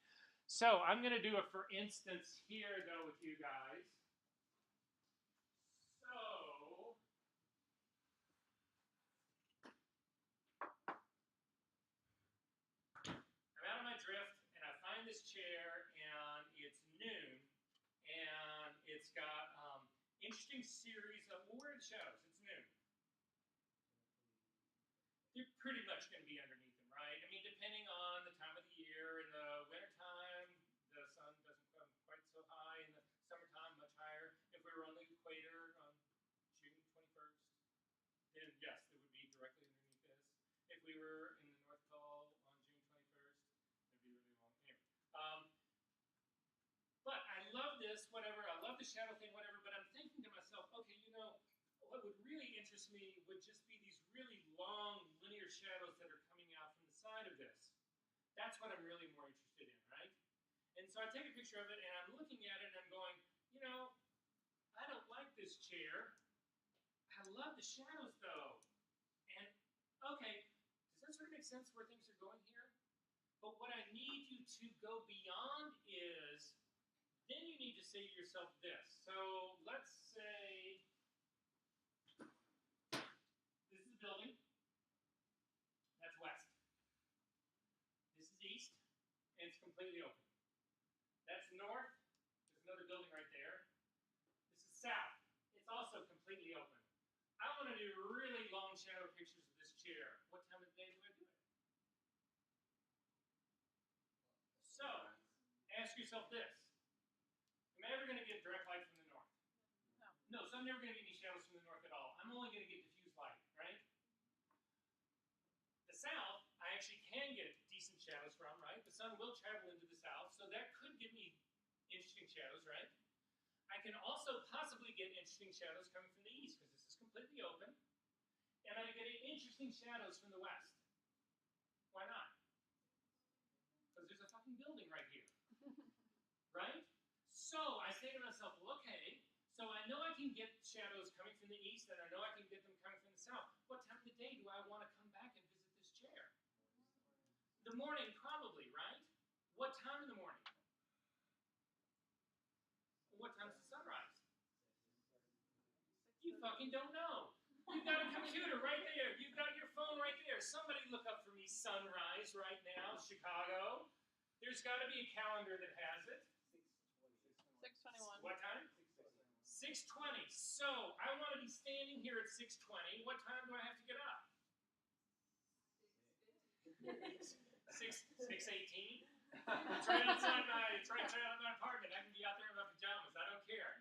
so I'm going to do a for instance here, though, with you guys. So I'm out on my drift, and I find this chair, and it's noon, and it's got interesting series of, well, where are the shadows? It's noon. They're pretty much going to be underneath them, right? I mean, depending on the time of the year. In the wintertime, the if we were in the North Pole on June 21st. It'd be really long. Anyway, but I love this, whatever. I love the shadow thing, whatever. But I'm thinking to myself, okay, what would really interest me would just be these really long linear shadows that are coming out from the side of this. That's what I'm really more interested in, right? And so I take a picture of it, and I'm looking at it, and I'm going, I don't like this chair. I love the shadows, though. And, okay, does that sort of make sense where things are going here? But what I need you to go beyond is, then you need to say to yourself this. So let's say this is a building. That's west. This is east, and it's completely open. That's north. There's another building right there. This is south. It's also completely open. I want to do really long shadow pictures of this chair. What time of the day do I do it? So, ask yourself this. Am I ever going to get direct light from the north? No, so I'm never going to get any shadows from the north at all. I'm only going to get diffuse light, right? The south, I actually can get decent shadows from, right? The sun will travel into the south, so that could give me interesting shadows, right? I can also possibly get interesting shadows coming from the east, because this is completely open. And I get interesting shadows from the west. Why not? Because there's a fucking building right here. Right? So I say to myself, well, okay, so I know I can get shadows coming from the east, and I know I can get them coming from the south. What time of the day do I want to come back and visit this chair? The morning, probably, right? What time in the morning? What time's the sunrise? You fucking don't know. You've got a computer right there. You've got your phone right there. Somebody look up for me sunrise right now, Chicago. There's got to be a calendar that has it. 6:21. What time? 6:20. So I want to be standing here at 6:20. What time do I have to get up? 6:18. It's right outside my apartment. I can be out there in my pajamas. I don't care.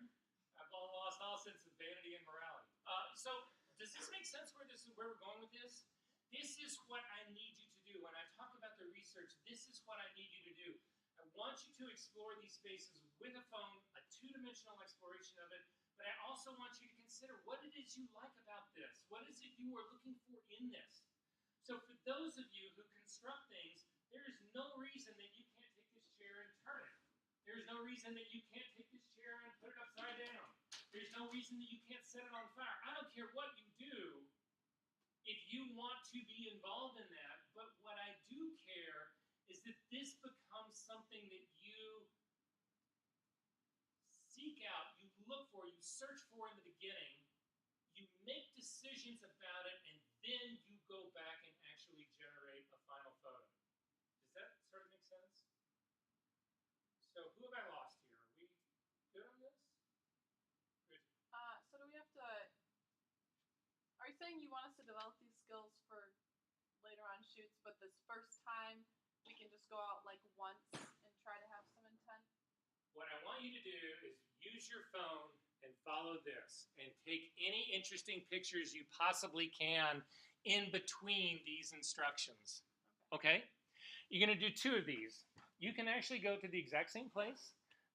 I've lost all sense of vanity and morality. So does this make sense where we're going with this? This is what I need you to do. When I talk about the research, this is what I need you to do. I want you to explore these spaces with a phone, a two-dimensional exploration of it, but I also want you to consider what it is you like about this. What is it you are looking for in this? So for those of you who construct things, there is no reason that you can't take this chair and turn it. There is no reason that you can't take this chair and put it upside down. There's no reason that you can't set it on fire. I don't care what you do if you want to be involved in that, but what I do care is that this becomes something that you seek out, you look for, you search for in the beginning, you make decisions about it, and then you go back and actually generate a final photo. Does that sort of make sense? So who have I lost here? Are we good on this? Good. So do we have to? Are you saying you want us to develop these skills for later on shoots, but this first time we can just go out like once and try to have some intent? What I want you to do is use your phone and follow this and take any interesting pictures you possibly can in between these instructions. Okay? You're going to do two of these. You can actually go to the exact same place,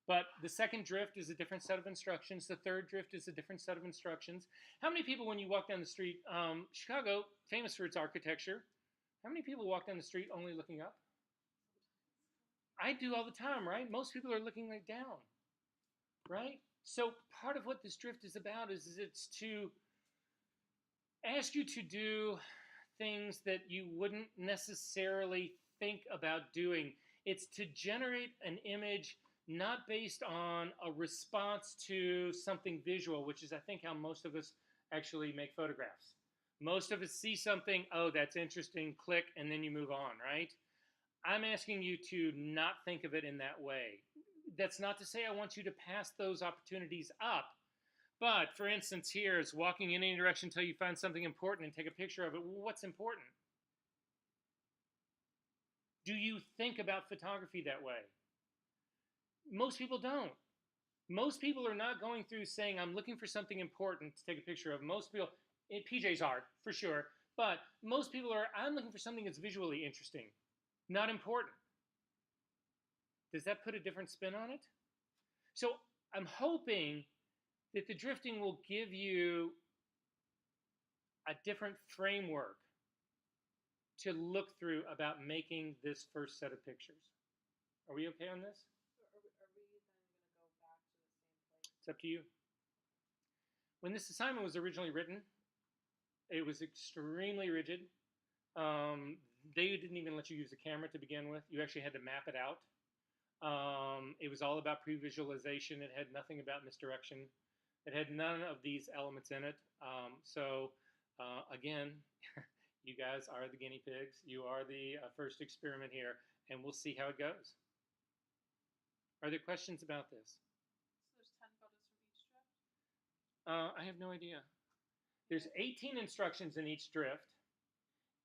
but the second drift is a different set of instructions. The third drift is a different set of instructions. How many people, when you walk down the street, Chicago, famous for its architecture, how many people walk down the street only looking up? I do all the time, right? Most people are looking like down, right? So part of what this drift is about is it's to ask you to do things that you wouldn't necessarily think about doing. It's to generate an image not based on a response to something visual, which is, I think, how most of us actually make photographs. Most of us see something, oh, that's interesting, click, and then you move on, right? I'm asking you to not think of it in that way. That's not to say I want you to pass those opportunities up. But, for instance, here is walking in any direction until you find something important and take a picture of it. Well, what's important? Do you think about photography that way? Most people don't. Most people are not going through saying, I'm looking for something important to take a picture of. Most people, PJ's hard, for sure. But most people are, I'm looking for something that's visually interesting, not important. Does that put a different spin on it? So I'm hoping that the drifting will give you a different framework to look through about making this first set of pictures. Are we okay on this? So are we then going to go back to the same place? It's up to you. When this assignment was originally written, it was extremely rigid. They didn't even let you use the camera to begin with. You actually had to map it out. It was all about pre-visualization. It had nothing about misdirection. It had none of these elements in it. Again, you guys are the guinea pigs. You are the first experiment here, and we'll see how it goes. Are there questions about this? So there's 10 photos from each drift? I have no idea. There's 18 instructions in each drift.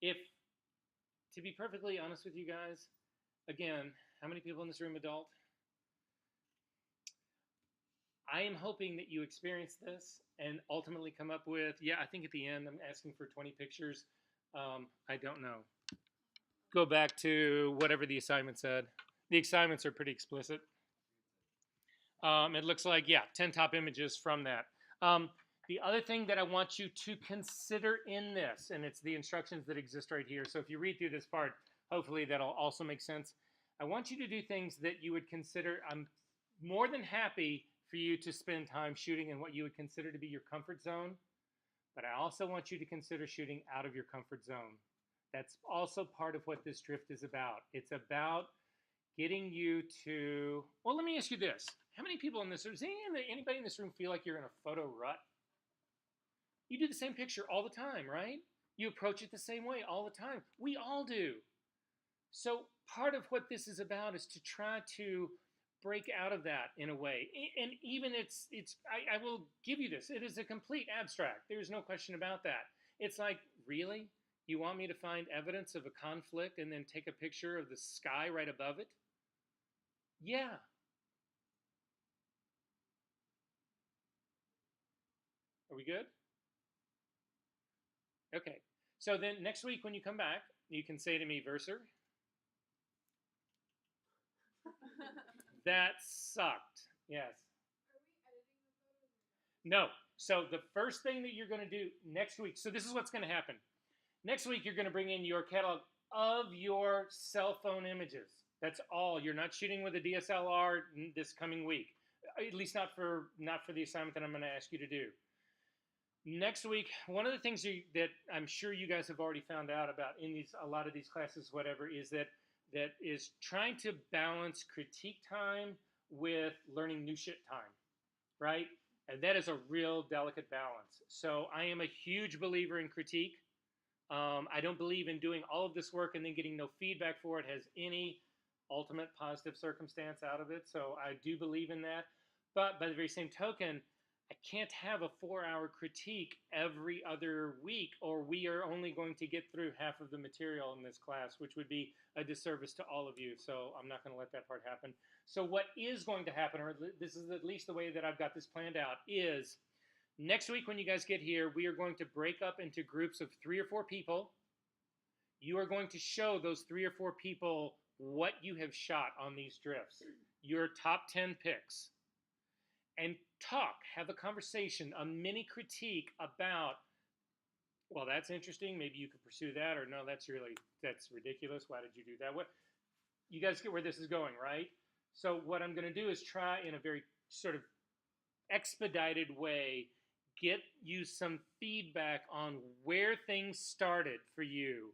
If, to be perfectly honest with you guys, again, how many people in this room adult? I am hoping that you experience this and ultimately come up with, yeah, I think at the end I'm asking for 20 pictures. I don't know. Go back to whatever the assignment said. The assignments are pretty explicit. It looks like, yeah, 10 top images from that. The other thing that I want you to consider in this, and it's the instructions that exist right here. So if you read through this part, hopefully that'll also make sense. I want you to do things that you would consider. I'm more than happy for you to spend time shooting in what you would consider to be your comfort zone. But I also want you to consider shooting out of your comfort zone. That's also part of what this drift is about. It's about getting you to, well, let me ask you this. How many people in this room, does anybody in this room feel like you're in a photo rut? You do the same picture all the time, right? You approach it the same way all the time. We all do. So part of what this is about is to try to break out of that in a way. And even I will give you this. It is a complete abstract. There's no question about that. It's like, really? You want me to find evidence of a conflict and then take a picture of the sky right above it? Yeah. Are we good? Okay. So then next week when you come back, you can say to me, Verser, that sucked. Yes. Are we editing the photos? No. So the first thing that you're going to do next week, so this is what's going to happen. Next week, you're going to bring in your catalog of your cell phone images. That's all. You're not shooting with a DSLR this coming week, at least not for the assignment that I'm going to ask you to do. Next week, one of the things that I'm sure you guys have already found out about in a lot of these classes, whatever, is that is trying to balance critique time with learning new shit time, right? And that is a real delicate balance. So I am a huge believer in critique. I don't believe in doing all of this work and then getting no feedback for it has any ultimate positive circumstance out of it. So I do believe in that. But by the very same token, I can't have a 4-hour critique every other week, or we are only going to get through half of the material in this class, which would be a disservice to all of you. So I'm not going to let that part happen. So what is going to happen, or this is at least the way that I've got this planned out, is next week when you guys get here, we are going to break up into groups of 3 or 4 people. You are going to show those 3 or 4 people what you have shot on these drifts, your top 10 picks. And have a conversation, a mini critique about, well, that's interesting. Maybe you could pursue that, or no, that's ridiculous. Why did you do that? What? You guys get where this is going, right? So what I'm going to do is try in a very sort of expedited way, get you some feedback on where things started for you.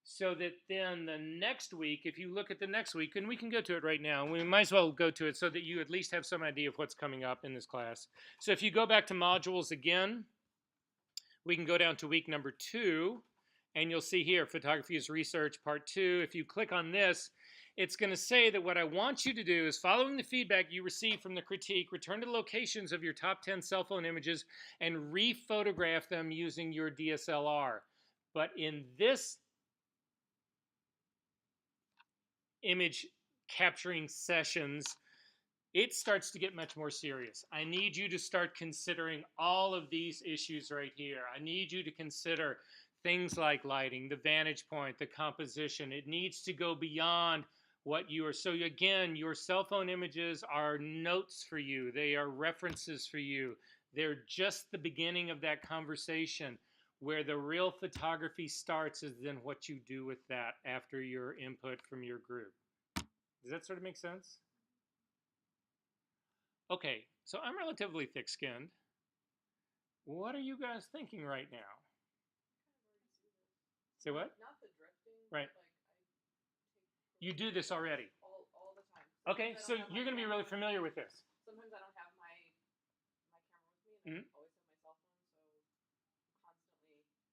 So that then the next week, if you look at the next week, and we can go to it right now, we might as well go to it so that you at least have some idea of what's coming up in this class. So if you go back to modules again, we can go down to week number 2, and you'll see here, Photography is Research, Part 2. If you click on this, it's going to say that what I want you to do is, following the feedback you receive from the critique, return to the locations of your top 10 cell phone images and re-photograph them using your DSLR. But in this image capturing sessions, it starts to get much more serious. I need you to start considering all of these issues right here. I need you to consider things like lighting, the vantage point, the composition. It needs to go beyond what you are. So again, your cell phone images are notes for you. They are references for you. They're just the beginning of that conversation. Where the real photography starts is then what you do with that after your input from your group. Does that sort of make sense? Okay, so I'm relatively thick-skinned. What are you guys thinking right now? Say what? Not the drifting. Right. But like I You do this already. all the time. Okay, so you're going to be really familiar with this. Sometimes I don't have my camera with me, and I always have my cell phone, so I'm constantly taking.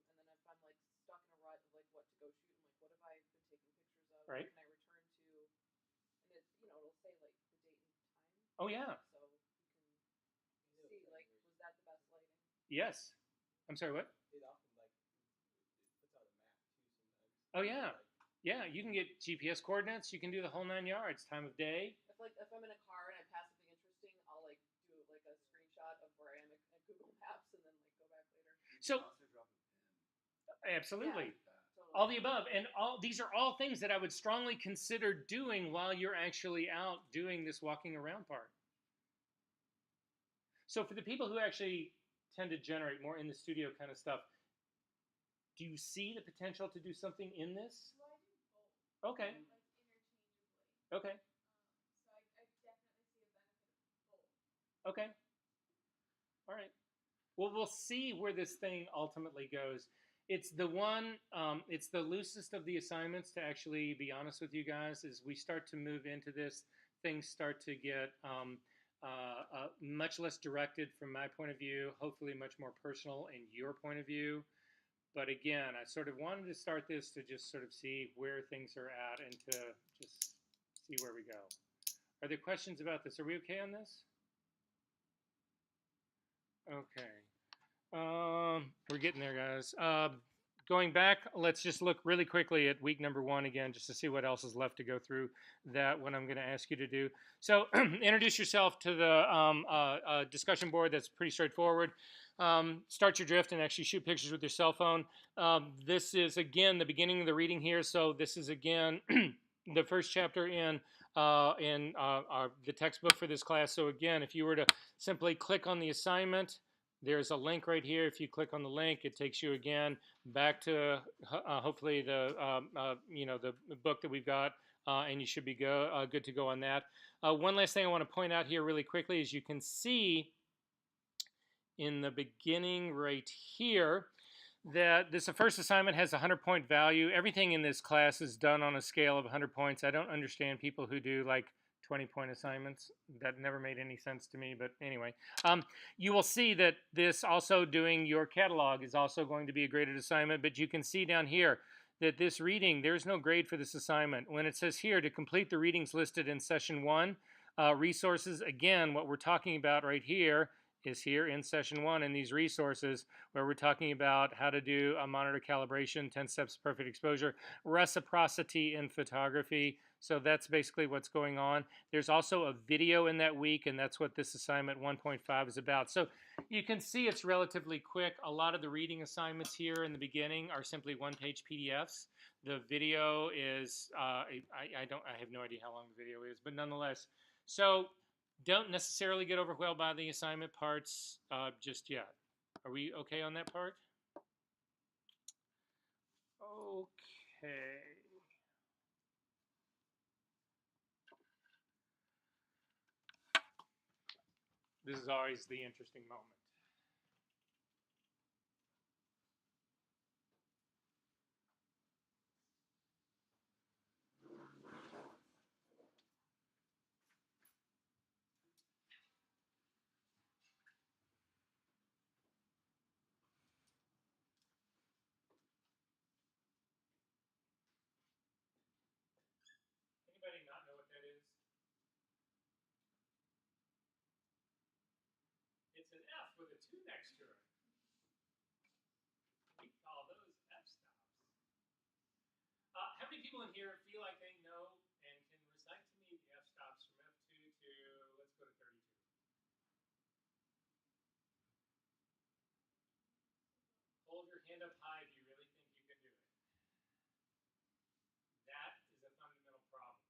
And then if I'm like stuck in a rut of like what to go shoot, I'm like, what have I been taking pictures of? Right. What can I return to? And it's it'll say like the date and time. Oh, yeah. So you can see like was that the best lighting? Yes. I'm sorry, what? It often like it puts out a map too sometimes. Oh, yeah. Yeah, you can get GPS coordinates. You can do the whole 9 yards, time of day. If I'm in a car and I pass something interesting, I'll like do like a screenshot of where I am at Google Maps and then like go back later. So, Also drop a pin. absolutely. Yeah, totally. All the above. And these are all things that I would strongly consider doing while you're actually out doing this walking around part. So for the people who actually tend to generate more in the studio kind of stuff, do you see the potential to do something in this? Well, I do both. Okay. Like interchangeably. Okay. So I definitely see a benefit of both. Okay. All right. Well, we'll see where this thing ultimately goes. It's the one, it's the loosest of the assignments, to actually be honest with you guys. As we start to move into this, things start to get much less directed from my point of view, hopefully much more personal in your point of view. But again, I sort of wanted to start this to just sort of see where things are at and to just see where we go. Are there questions about this? Are we okay on this? Okay. We're getting there, guys. Going back, let's just look really quickly at week number 1 again, just to see what else is left to go through that, what I'm going to ask you to do. So introduce yourself to the discussion board. That's pretty straightforward. Start your drift and actually shoot pictures with your cell phone. This is, again, the beginning of the reading here. So this is, again, the first chapter in the textbook for this class. So again, if you were to simply click on the assignment, there's a link right here. If you click on the link, it takes you again back to hopefully the the book that we've got, and you should be good to go on that. One last thing I want to point out here really quickly is you can see in the beginning right here that this first assignment has a 100-point value. Everything in this class is done on a scale of 100 points. I don't understand people who do like 20-point assignments. That never made any sense to me, but anyway. You will see that this also doing your catalog is also going to be a graded assignment, but you can see down here that this reading, there's no grade for this assignment. When it says here to complete the readings listed in session 1, resources, again, what we're talking about right here is here in session 1 in these resources where we're talking about how to do a monitor calibration, 10 steps to perfect exposure, reciprocity in photography. So that's basically what's going on. There's also a video in that week, and that's what this assignment 1.5 is about. So you can see it's relatively quick. A lot of the reading assignments here in the beginning are simply one-page PDFs. The video is, I have no idea how long the video is, but nonetheless. So don't necessarily get overwhelmed by the assignment parts just yet. Are we okay on that part? Okay. This is always the interesting moment. Anybody not know what that is? It's an F with a 2 next to it. We call those F stops. How many people in here feel like they know and can recite to me the F stops from F2 to, let's go to 32? Hold your hand up high if you really think you can do it. That is a fundamental problem.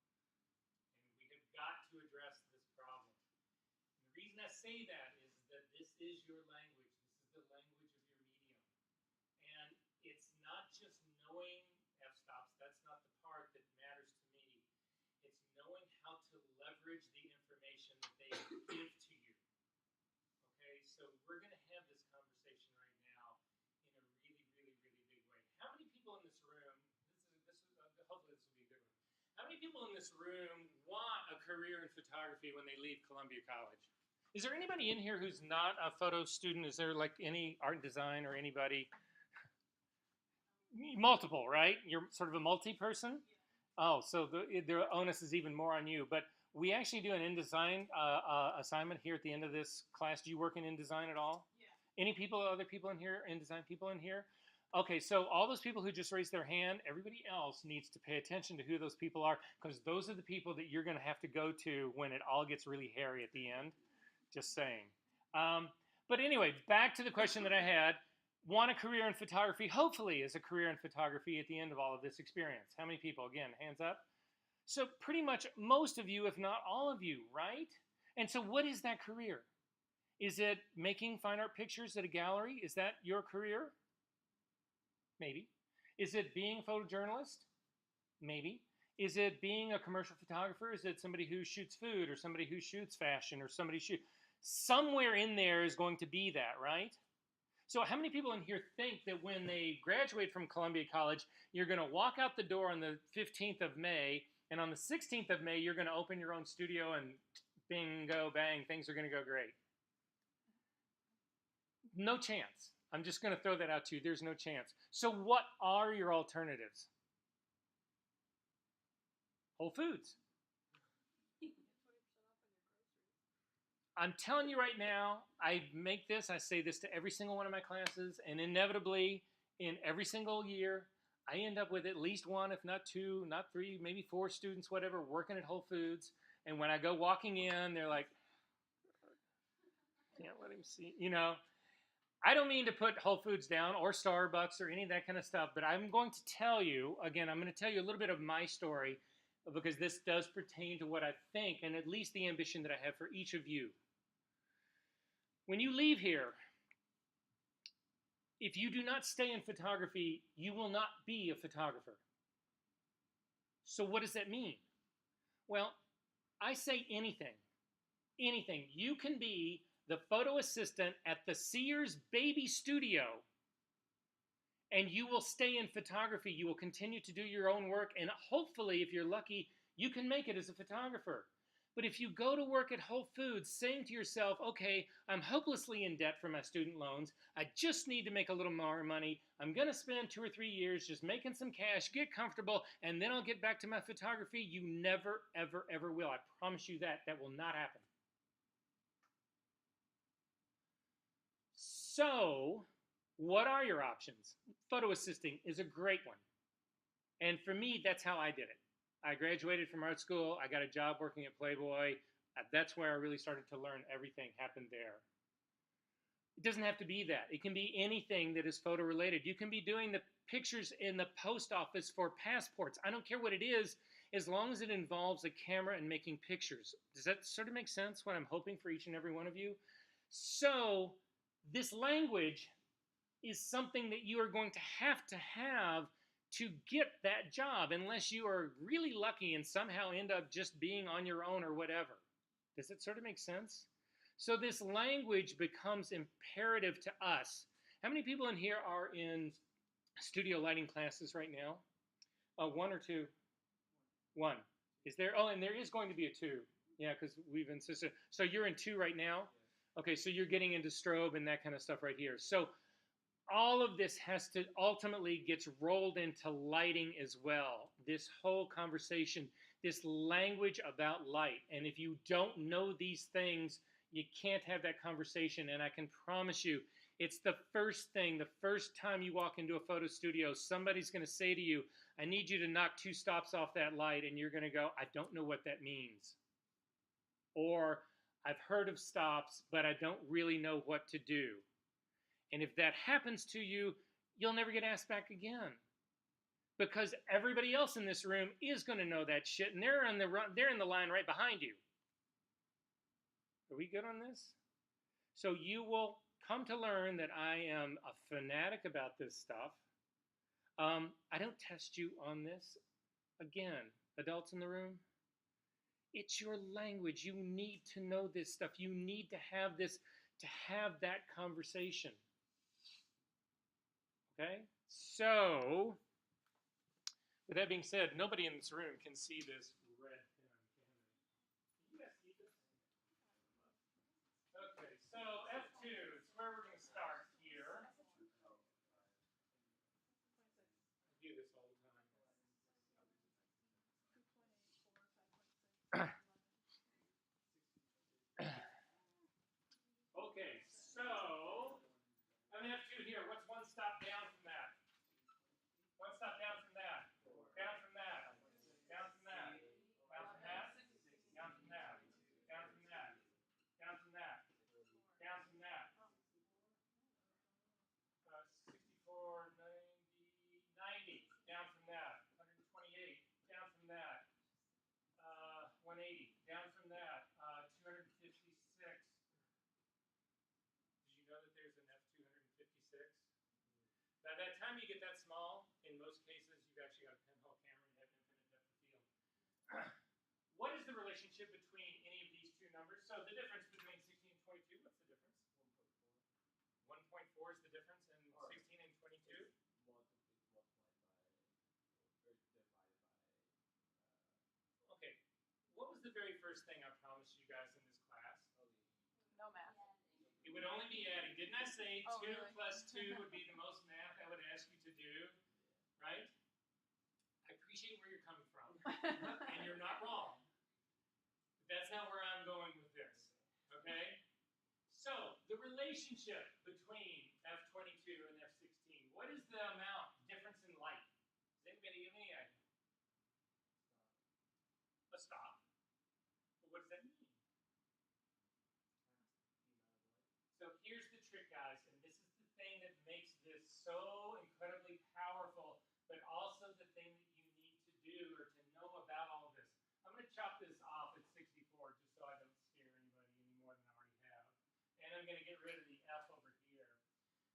And we have got to address this problem. And the reason I say that is that this is your language. This is the language of your medium. And it's not just knowing f-stops. That's not the part that matters to me. It's knowing how to leverage the information that they give to you. Okay, so we're going to have this conversation right now in a really, really, really big way. How many people in this room, hopefully this will be a good one. How many people in this room want a career in photography when they leave Columbia College? Is there anybody in here who's not a photo student? Is there like any art and design or anybody? Multiple, right? You're sort of a multi-person? Oh, so the onus is even more on you. But we actually do an InDesign assignment here at the end of this class. Do you work in InDesign at all? Yeah. Any people, other people in here, InDesign people in here? Okay, so all those people who just raised their hand, everybody else needs to pay attention to who those people are, because those are the people that you're going to have to go to when it all gets really hairy at the end. Just saying. But anyway, back to the question that I had. Want a career in photography? Hopefully is a career in photography at the end of all of this experience. How many people? Again, hands up. So pretty much most of you, if not all of you, right? And so what is that career? Is it making fine art pictures at a gallery? Is that your career? Maybe. Is it being a photojournalist? Maybe. Is it being a commercial photographer? Is it somebody who shoots food or somebody who shoots fashion or somebody somewhere in there is going to be that, right? So how many people in here think that when they graduate from Columbia College, you're going to walk out the door on the 15th of May, and on the 16th of May, you're going to open your own studio and bingo, bang, things are going to go great? No chance. I'm just going to throw that out to you. There's no chance. So what are your alternatives? Whole Foods. I'm telling you right now, I say this to every single one of my classes, and inevitably, in every single year, I end up with at least one, if not two, not three, maybe four students, whatever, working at Whole Foods. And when I go walking in, they're like, can't let him see, I don't mean to put Whole Foods down or Starbucks or any of that kind of stuff, but I'm going to tell you, again, I'm going to tell you a little bit of my story, because this does pertain to what I think and at least the ambition that I have for each of you. When you leave here, if you do not stay in photography, you will not be a photographer. So what does that mean? Well, I say anything. Anything. You can be the photo assistant at the Sears baby studio, and you will stay in photography. You will continue to do your own work, and hopefully, if you're lucky, you can make it as a photographer. But if you go to work at Whole Foods saying to yourself, okay, I'm hopelessly in debt for my student loans, I just need to make a little more money, I'm going to spend 2 or 3 years just making some cash, get comfortable, and then I'll get back to my photography, you never, ever, ever will. I promise you that. That will not happen. So, what are your options? Photo assisting is a great one. And for me, that's how I did it. I graduated from art school. I got a job working at Playboy. That's where I really started to learn everything happened there. It doesn't have to be that. It can be anything that is photo related. You can be doing the pictures in the post office for passports. I don't care what it is, as long as it involves a camera and making pictures. Does that sort of make sense, what I'm hoping for each and every one of you? So this language is something that you are going to have to get that job, unless you are really lucky and somehow end up just being on your own or whatever. Does it sort of make sense? So this language becomes imperative to us. How many people in here are in studio lighting classes right now? One or two? One. Is there? Oh, and there is going to be a two. Yeah, because we've insisted. So you're in two right now? Okay, so you're getting into strobe and that kind of stuff right here. So all of this has to ultimately gets rolled into lighting as well. This whole conversation, this language about light. And if you don't know these things, you can't have that conversation. And I can promise you, it's the first thing, the first time you walk into a photo studio, somebody's going to say to you, I need you to knock 2 stops off that light. And you're going to go, I don't know what that means. Or I've heard of stops, but I don't really know what to do. And if that happens to you, you'll never get asked back again. Because everybody else in this room is going to know that shit, and they're in the line right behind you. Are we good on this? So you will come to learn that I am a fanatic about this stuff. I don't test you on this. Again, adults in the room, it's your language. You need to know this stuff. You need to have this, to have that conversation. Okay? So, with that being said, nobody in this room can see this red pen, can they? Can you guys see this? Okay, so F2 is where we're going to start here. I do this all the time. Okay, so I'm in F2 here. What's one stop down from that? One stop down from that. Down from that. Down from that. Down from that. Down from that. Down from that. Down from that. Down from that. 64, 90. Down from that. 128. Down from that. 180. Down from that. 256. Did you know that there's an F256? By that time you get that small, in most cases, you've actually got a pinhole camera and you have infinite depth of field. What is the relationship between any of these two numbers? So the difference between 16 and 22, what's the difference? 1.4 is the difference in 16 and 22? Okay. What was the very first thing I promised you guys in this class? No math. It would only be adding. Didn't I say 2 really? plus 2 would be the most math I would ask you to do? Right? I appreciate where you're coming from. And you're not wrong. But that's not where I'm going with this. Okay? So, the relationship between F22 and F16. What is the amount, difference in light? Does anybody give me any idea? A stop. But what does that mean? So here's the trick, guys, and this is the thing that makes this so incredibly powerful, but also the thing that you need to do or to know about all of this. I'm going to chop this off at 64 just so I don't scare anybody any more than I already have. And I'm going to get rid of the F over here.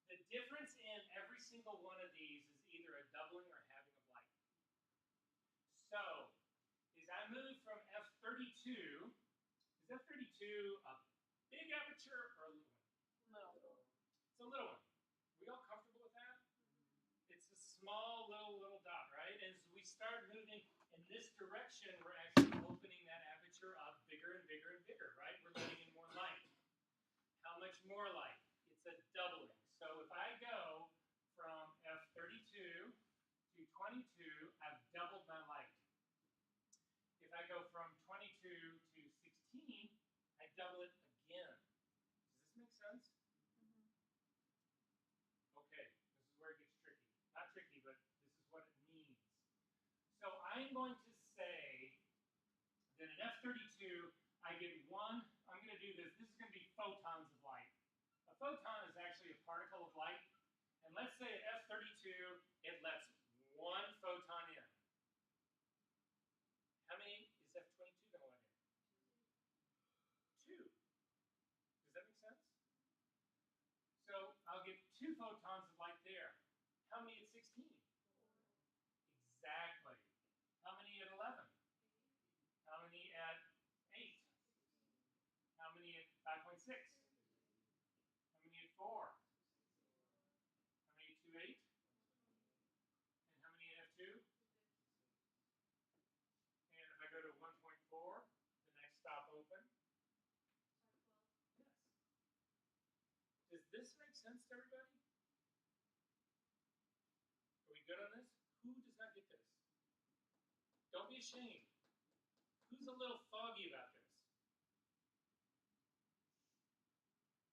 The difference in every single one of these is either a doubling or having of light. So, as I move from F32, is F32 a big aperture or a little one? Little. It's a little one. We all comfortable with that? It's a small little dot, right? As we start moving in this direction, we're actually opening that aperture up bigger and bigger and bigger, right? We're letting in more light. How much more light? It's a doubling. So if I go from F32 to 22, I've doubled my light. If I go from 22 to 16, I double it again. Does this make sense? Okay, this is where it gets tricky. Not tricky, but this is what it means. So I'm going to say that in F32, I get one, I'm going to do this. This is going to be photons of light. A photon is actually a particle of light. And let's say at F32, it lets one photon in. How many is F22 going to let in? 2. Does that make sense? So I'll get 2 photons of light there. How many at 16? Exactly. How many at 11? How many at 8? How many at 5.6? How many at 4? How many at 2.8? And how many at F2? And if I go to 1.4, the next stop open. Yes. Does this make sense to everybody? Are we good on this? Who does not get this? Don't be ashamed. Who's a little foggy about this?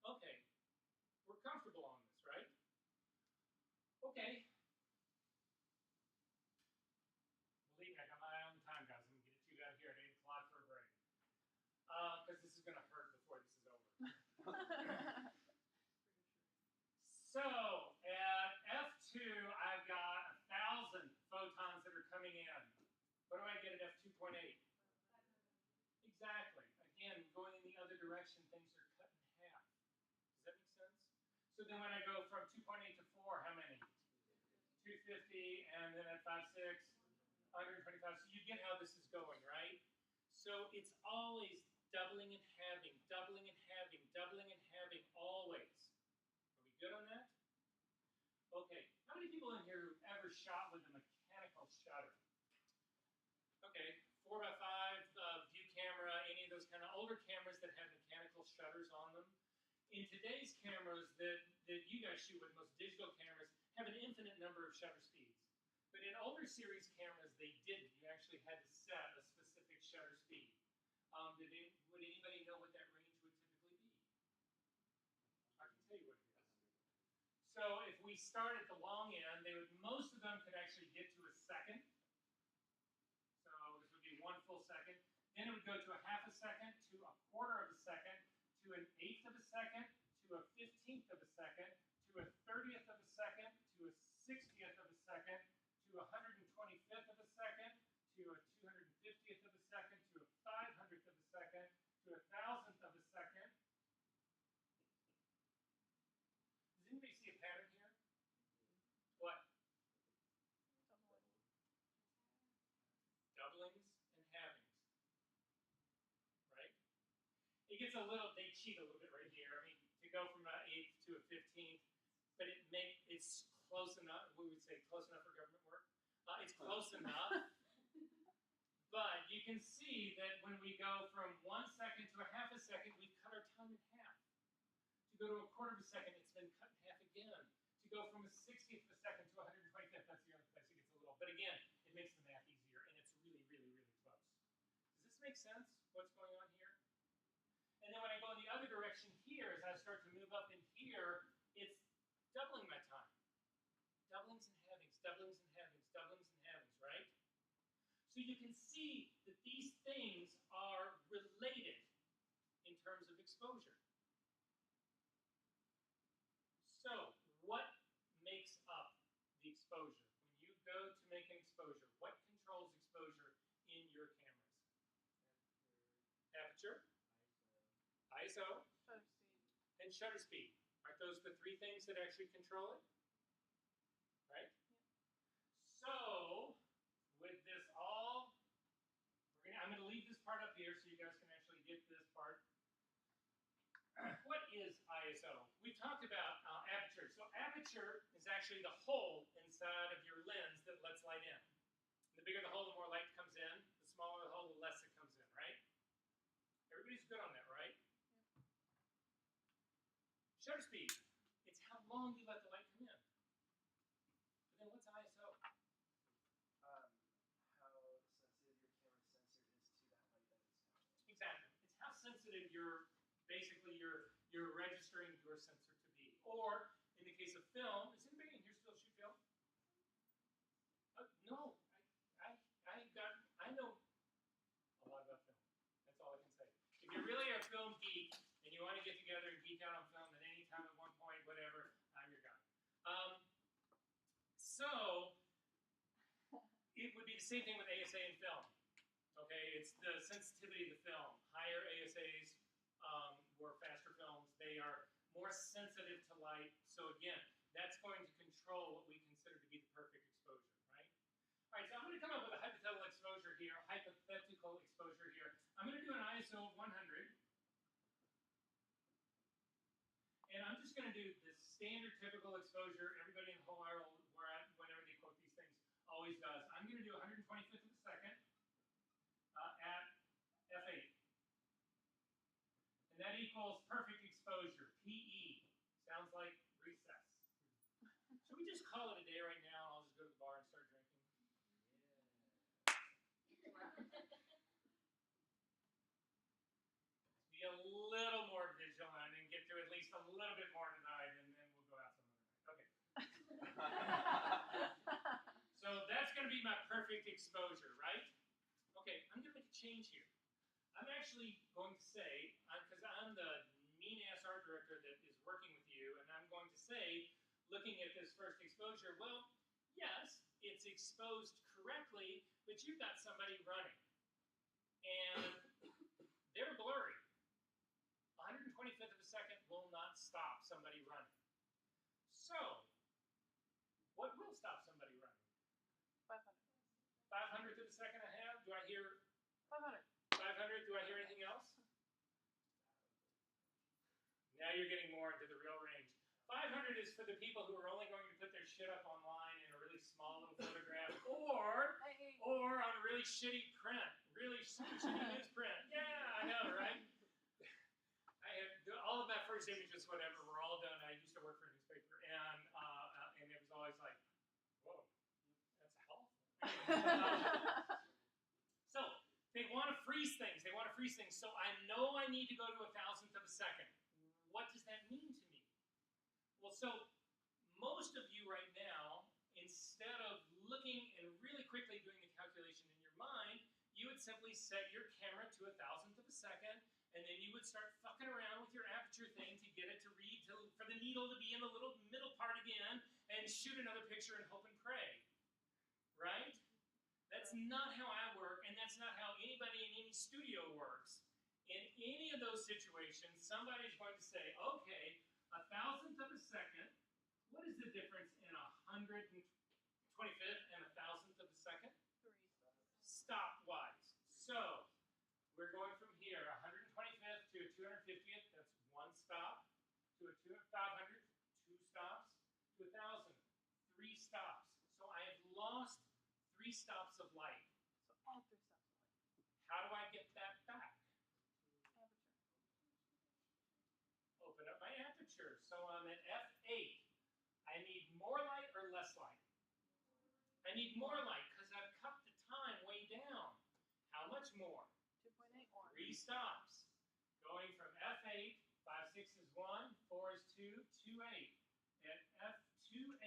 Okay. We're comfortable on this, right? Okay. Believe me, I got my own time, guys. I'm going to get you out of here at 8 o'clock for a break. Because this is going to hurt before this is over. So, at F2, So then when I go from 2.8 to 4, how many? 250, and then at 5.6, 125. So you get how this is going, right? So it's always doubling and halving, doubling and halving, doubling and halving, always. Are we good on that? Okay, how many people in here who've ever shot with a mechanical shutter? Okay, 4x5 view camera, any of those kind of older cameras that have mechanical shutters on them. In today's cameras that you guys shoot with, most digital cameras, have an infinite number of shutter speeds. But in older series cameras, they didn't. You actually had to set a specific shutter speed. Would anybody know what that range would typically be? I can tell you what it is. So if we start at the long end, most of them could actually get to a second. So this would be 1 full second. Then it would go to a half a second, to a quarter of a second, to an eighth of a second, to a 15th of a second, to a 30th of a second, to a 60th of a second, to a 125th of a second, to a 250th of a second, to a 500th of a second, to a 1,000th of a second. Does anybody see a pattern here? What? Doublings and halvings, right? It gets a little, they cheat a little bit right here. I mean, to go from an eighth to a 15th, but it's close enough. We would say close enough for government work. It's close enough, but you can see that when we go from 1 second to a half a second, we've cut our time in half. To go to a quarter of a second, it's been cut in half again. To go from a 60th of a second to a 125th, that's the only place it gets a little. But again, it makes the math easier, and it's really, really, really close. Does this make sense, what's going on here? And then when I go in the other direction here, as I start to move up in here, it's doubling my time. Doublings and halvings, doublings and halvings, doublings and halvings, right? So you can see that these things are related in terms of exposure. So what makes up the exposure? When you go to make an exposure, what controls exposure in your cameras? Aperture, ISO, Shutter speed. and shutter speed. Aren't those the three things that actually control it? Right? Yep. So, with this all, I'm going to leave this part up here so you guys can actually get this part. What is ISO? We've talked about aperture. So aperture is actually the hole inside of your lens that lets light in. The bigger the hole, the more light comes in. The smaller the hole, the less it comes in, right? Everybody's good on that, right? Yep. Shutter speed. It's how long you let the light come in. But then what's ISO? How sensitive your camera sensor is to that light that it's coming in. Exactly. It's how sensitive you're registering your sensor to be. Or in the case of film, is anybody in here still shoot film? No. I know a lot about film. That's all I can say. If you're really a film geek and you want to get together and geek out on film at any time at one point, whatever, I'm your guy. So it would be the same thing with ASA and film. Okay, it's the sensitivity of the film. Higher ASAs or faster films, they are more sensitive to light. So again, that's going to control what we consider to be the perfect exposure, right? All right, so I'm going to come up with a hypothetical exposure here. I'm going to do an ISO of 100. And I'm just going to do the standard typical exposure everybody in the whole world, whenever they quote these things, always does. I'm going to do 125th of a second at f8. And that equals perfect exposure, PE. Sounds like recess. Should we just call it a day right now and I'll just go to the bar and start drinking? Be a little more vigilant and get through at least a little bit more tonight, and then we'll go out some other night. Okay. So that's going to be my perfect exposure, right? Okay, I'm going to make a change here. I'm actually going to say, because I'm the mean-ass art director that is working with you, and I'm going to say, looking at this first exposure, well, yes, it's exposed correctly, but you've got somebody running. And they're blurry. 125th of a second will not stop somebody running. So, what will stop somebody running? 500. 500th of a second I have? Do I hear 500. 500? Do I hear anything else? Now you're getting more into the real range. 500 is for the people who are only going to put their shit up online in a really small little photograph, or Hey. on a really shitty print, really super shitty newsprint. Yeah, I know, right? I had all of my first images, whatever, were all done. I used to work for a newspaper, and it was always like, whoa, that's a hell. So they want to freeze things. They want to freeze things. So I know I need to go to 1,000th of a second. What does that mean to me? Well, so most of you right now, instead of looking and really quickly doing the calculation in your mind, you would simply set your camera to 1,000th of a second, and then you would start fucking around with your aperture thing to get it to read, for the needle to be in the little middle part again, and shoot another picture and hope and pray. Right? That's not how I work, and that's not how anybody in any studio works. In any of those situations, somebody's going to say, okay, 1,000th of a second, what is the difference in 125th and 1,000th of a second? 3. Stopwise. So, we're going from here, 125th to a 250th, that's 1 stop, to a 500, 2 stops, to 1,000, 3 stops. So I have lost 3 stops of light. So all 3 stops of light. How do I get that back? Aperture. Open up my aperture. So I'm at f8. I need more light or less light? I need more light because I've cut the time way down. How much more? 2.8 more. 3 stops. Going from f8, 5, 6 is 1, 4 is 2, 2, 8. At f2.8,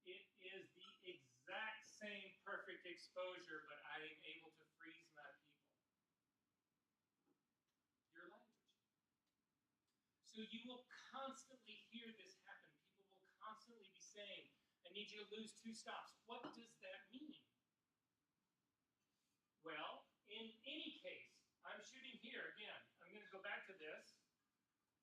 it is the exact same perfect exposure, but I am able to freeze my people. Your language. So you will constantly hear this happen. People will constantly be saying, I need you to lose 2 stops. What does that mean? Well, in any case, I'm shooting here again. I'm going to go back to this.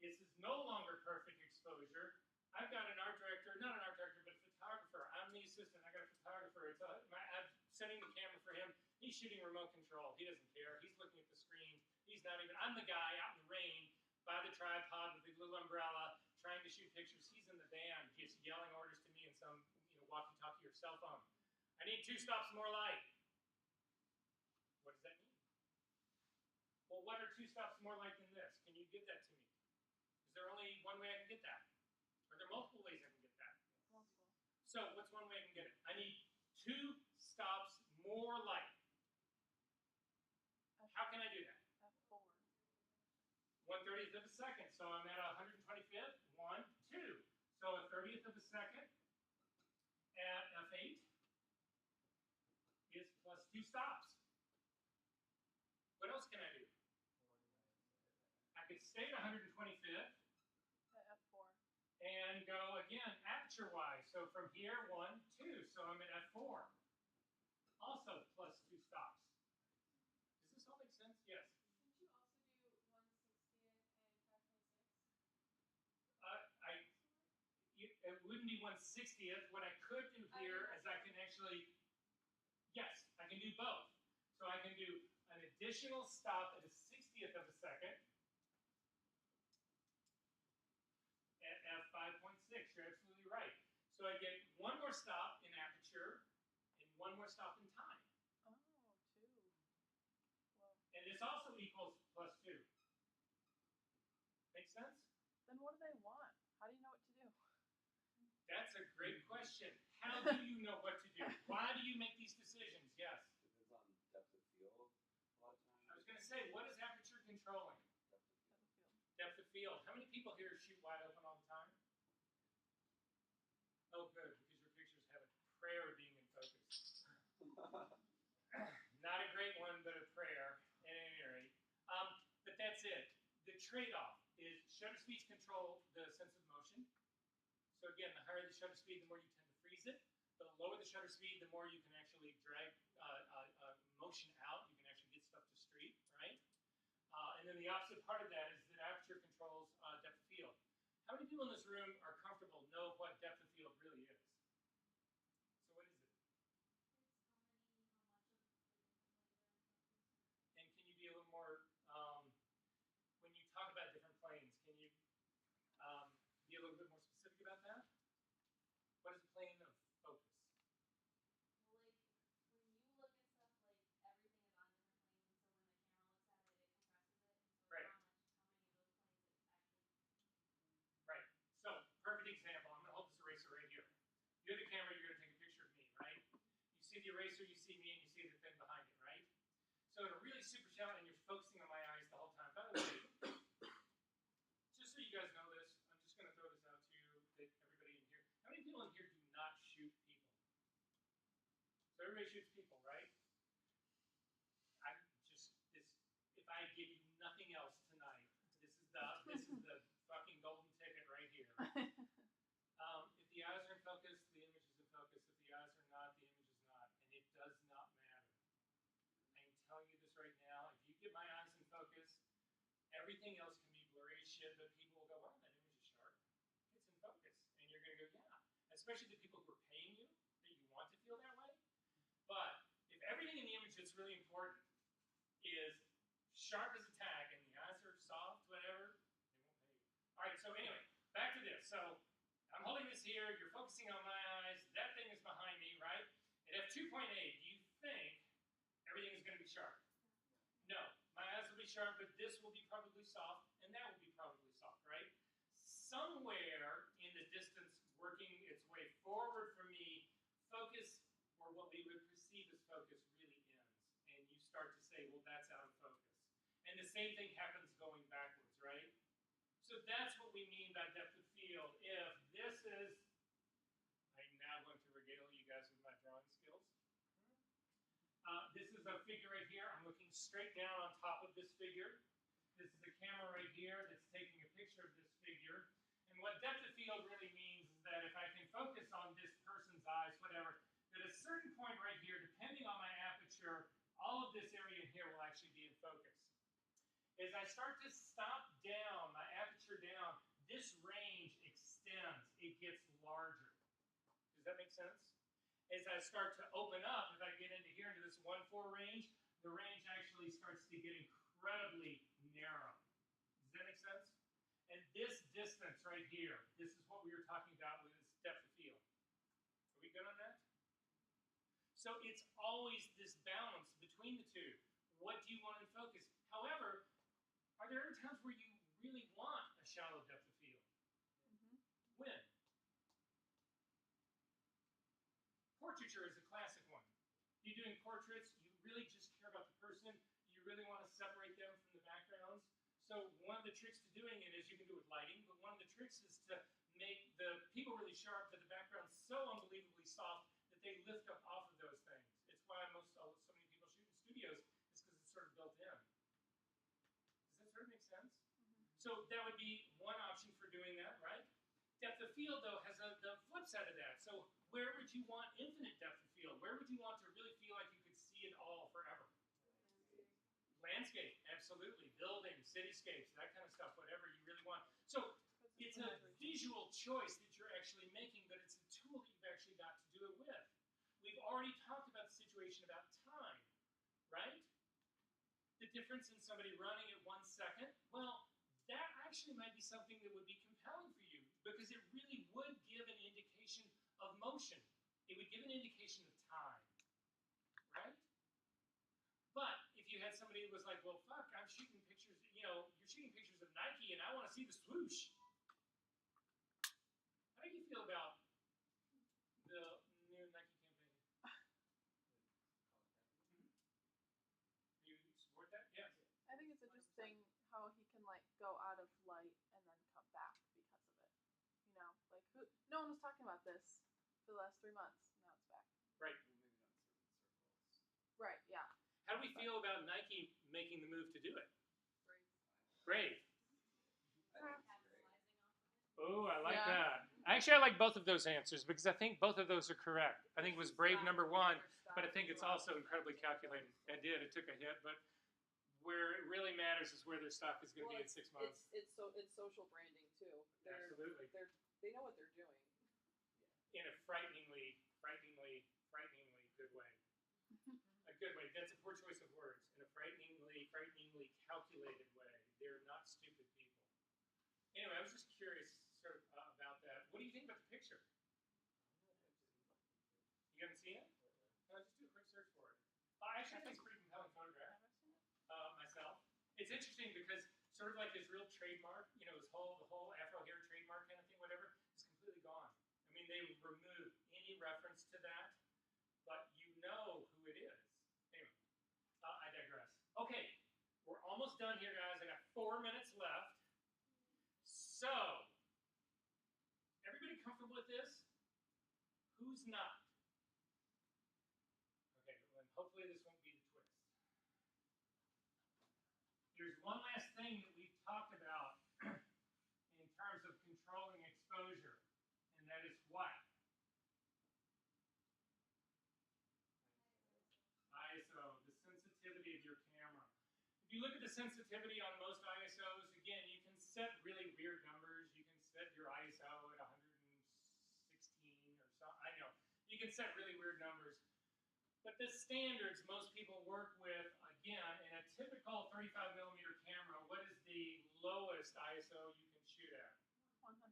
This is no longer perfect exposure. I've got an art director, not an art director, but a photographer. I'm the assistant. I got a photographer. I'm setting the camera for him. He's shooting remote control. He doesn't care. He's looking at the screen. He's not even. I'm the guy out in the rain by the tripod with the little umbrella trying to shoot pictures. He's in the van just yelling orders to me in some walkie-talkie or cell phone. I need 2 stops more light. What does that mean? Well, what are 2 stops more light than this? Can you give that to me? Is there only one way I can get that? Are there multiple ways I can get that? Multiple. So, what's one way I can get it? I need 2 stops more light. How can I do that? F4. 1/30th of a second. So I'm at 125th. 1, 2. So a 30th of a second at f8 is plus 2 stops. What else can I do? I could stay at 125th At F4. and go again aperture-wise. So from here, 1, 2. So I'm at f4. Also plus 2 stops. Does this all make sense? Yes. Didn't you also do 1/60th and 5.6? It wouldn't be 1/60th. What I could do here is I can actually, yes, I can do both. So I can do an additional stop at a 60th of a second at f5.6. You're absolutely right. So I get 1 more stop in aperture and 1 more stop in time. Oh, 2. Well, And this also equals plus 2. Make sense? then what do they want? How do you know what to do? That's a great question. How do you know what to do? Why do you make these decisions? Yes. Depends on depth of field a lot of times. I was going to say, what is aperture controlling? Depth of field. Depth of field. How many people here shoot wide open all the time? Oh, good, because your pictures have a prayer of being in focus. Not a great one, but a prayer, at any rate. But that's it. The trade-off is shutter speeds control the sense of motion. So again, the higher the shutter speed, the more you tend to freeze it. The lower the shutter speed, the more you can actually drag motion out. You can actually get stuff to street, right? And then the opposite part of that is that aperture controls depth of field. How many people in this room are comfortable know what depth of field really is? So what is it? And can you be a little more, when you talk about different planes, can you be a little bit more specific about that? What is a plane of focus? Well, like when you look at stuff, like everything is on different planes, and so when the camera looks at it, it compresses it, and so Right. how many of those planes it actually. Right. So, perfect example. I'm going to hold this eraser right here. You're the camera, you're going to take a picture of me, right? You see the eraser, you see me, and you see the thing behind it, right? So in a really super shot, and you're focusing on my eyes the whole time. By the way, just so you guys know this, I'm just going to throw this out to you, that everybody in here. How many people in here do not shoot people? So everybody shoots people, right? I'm just this. If I give you nothing else tonight, this is the fucking golden ticket right here. If the eyes are in focus, the image is in focus. If the eyes are not, the image is not, and it does not matter. I'm telling you this right now. If you get my eyes in focus, everything else can be blurry as shit, but people will go, wow, that image is sharp. It's in focus. And you're going to go, yeah. Especially the people who are paying you, that you want to feel that way. But if everything in the image that's really important is sharp as a tack and the eyes are soft, whatever, they won't pay you. All right, so anyway, back to this. So I'm holding this here. You're focusing on my eyes. That thing is behind me, right? At f2.8, do you think everything is going to be sharp? No. My eyes will be sharp, but this will be probably soft, and that will be probably soft, right? Somewhere in the distance, working its way forward for me, focus, or what we would perceive as focus, really ends. And you start to say, well, that's out of focus. And the same thing happens going backwards, right? So that's what we mean by depth of field. If this is, I'm now going to regale you guys with my drawing skills. This is a figure right here. I'm looking straight down on top of this figure. This is a camera right here that's taking a picture of this figure. And what depth of field really means is that if I can focus on this person's eyes, whatever, at a certain point right here, depending on my aperture, all of this area in here will actually be in focus. As I start to stop down, my aperture down, this range extends. It gets larger. Does that make sense? As I start to open up, if I get into here, into this 1.4 range, the range actually starts to get incredibly narrow. Does that make sense? And this distance right here, this is what we were talking about with this depth of field. Are we good on that? So it's always this balance between the two. What do you want in focus? However, are there ever times where you really want a shallow depth of field? Mm-hmm. When? Portraiture is a classic one. You're doing portraits, you really just care about the person, you really want to separate them from the backgrounds. So one of the tricks to doing it is you can do it with lighting, but one of the tricks is to make the people really sharp, but the background so unbelievably soft that they lift up off of those things. It's why so many people shoot in studios, is because it's sort of built in. Does that sort of make sense? Mm-hmm. So that would be one option for doing that, right? Depth of field, though, has the flip side of that. So where would you want infinite depth of field? Where would you want to really feel like you could see it all forever? Landscape, absolutely. Buildings, cityscapes, that kind of stuff, whatever you really want. So it's a visual choice that you're actually making, but it's a tool that you've actually got to do it with. We've already talked about the situation about time, right? The difference in somebody running at 1 second, well, that actually might be something that would be compelling for you because it really would give an indication of motion. It would give an indication of time, right? But if you had somebody who was like, well, fuck, I'm shooting pictures, you're shooting pictures of Nike and I want to see the swoosh. How do you feel about the new Nike campaign? Do you support that? Yes. I think it's interesting how he can like go out of light and then come back because of it. Like no one was talking about this for the last 3 months. Now it's back. Right. Well, maybe not in certain circles. Right. Yeah. How do we feel about Nike making the move to do it? Brave. Brave. I think it's great. Capitalizing off of it. Oh, I like Yeah. that. Actually, I like both of those answers because I think both of those are correct. I think it was brave number one, but I think it's also incredibly calculated. It took a hit, but where it really matters is where their stock is going to be in 6 months. It's social branding too. too. Absolutely. They know what they're doing. In a frighteningly good way. A good way. That's a poor choice of words. In a frighteningly calculated way. They're not stupid people. Anyway, I was just curious sort of about that. What do you think about the picture? You haven't seen it? No, just do a quick search for it. Actually, I think it's a pretty compelling photograph. Myself. It's interesting because sort of like his real trademark, the whole Afro hair trademark kind of thing, whatever, is completely gone. I mean, they removed any reference to that, but you know who it is. Anyway, I digress. Okay, we're almost done here, guys. I got 4 minutes left. So, everybody comfortable with this? Who's not? Okay, well, then hopefully this won't be the twist. There's one last thing that we've talked about in terms of controlling exposure, and that is what? ISO, the sensitivity of your camera. If you look at the sensitivity on most ISOs, again, you can set really weird numbers. You can set your ISO at 116 or so. I know. You can set really weird numbers. But the standards most people work with, again, in a typical 35 millimeter camera, what is the lowest ISO you can shoot at? 100.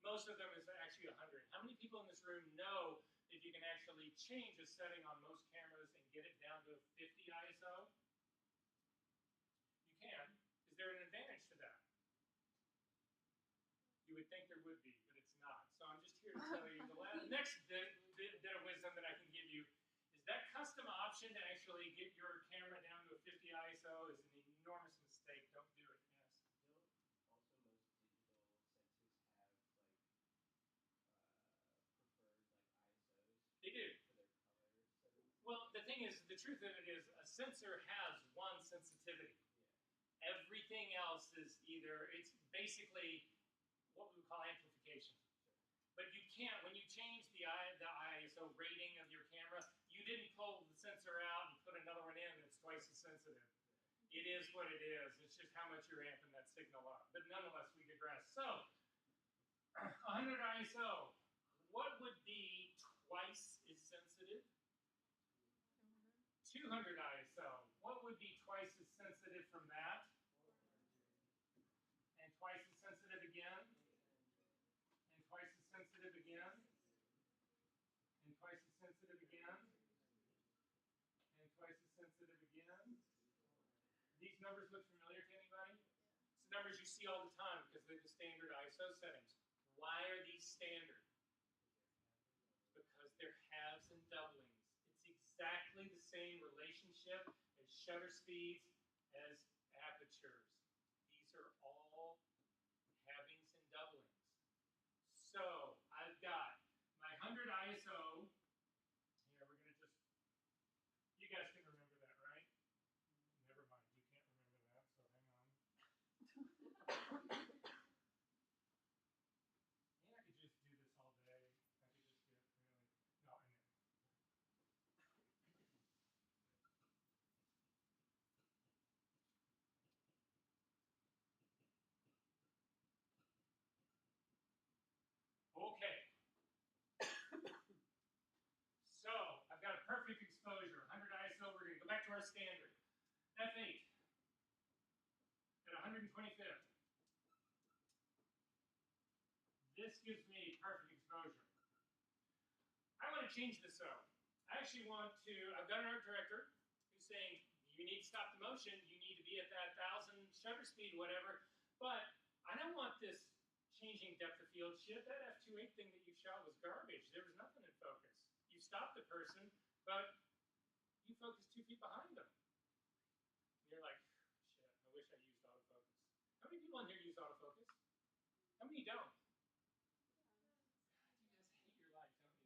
Most of them is actually 100. How many people in this room know that you can actually change a setting on most cameras and get it down to 50 ISO? You can. Is there an advantage to that? You would think there would be, but it's not. So I'm just here to tell you the next bit of wisdom that I can give you is that custom option to actually get your camera down to a 50 ISO is an enormous mistake. Don't do it. Yes. Don't also most digital sensors have preferred ISOs They do. for their color settings? Well, the thing is, the truth of it is, a sensor has one sensitivity. Yeah. Everything else is it's basically what we would call amplification. But you can't, when you change the ISO rating of your camera, you didn't pull the sensor out and put another one in that's twice as sensitive. It is what it is. It's just how much you're amping that signal up. But nonetheless, we digress. So, 100 ISO. What would be twice as sensitive? 200 ISO. What would be twice as sensitive from that? And twice as sensitive again? And twice as sensitive again? And twice as sensitive again? And twice as sensitive again? These numbers look familiar to anybody? It's the numbers you see all the time because they're the standard ISO settings. Why are these standard? Because they're halves and doublings. It's exactly the same relationship as shutter speeds as apertures. These are all halvings and doublings. So I've got my 100 ISO. Here, we're going to just, you guys can remember that, right? Never mind, you can't remember that, so hang on. I could just do this all day. I could just get really, no, I know. Okay. So, I've got a perfect exposure, 100 ISO. We're going to go back to our standard. F8 at 125th. This gives me perfect exposure. I want to change this up. I actually want to, I've got an art director who's saying, you need to stop the motion, you need to be at that 1,000 shutter speed, whatever, but I don't want this changing depth of field shit. That f2.8 thing that you shot was garbage. There was nothing in focus. You stopped the person, but you focused 2 feet behind them. And you're like, shit, I wish I used autofocus. How many people in here use autofocus? How many don't? You guys hate your life, don't you?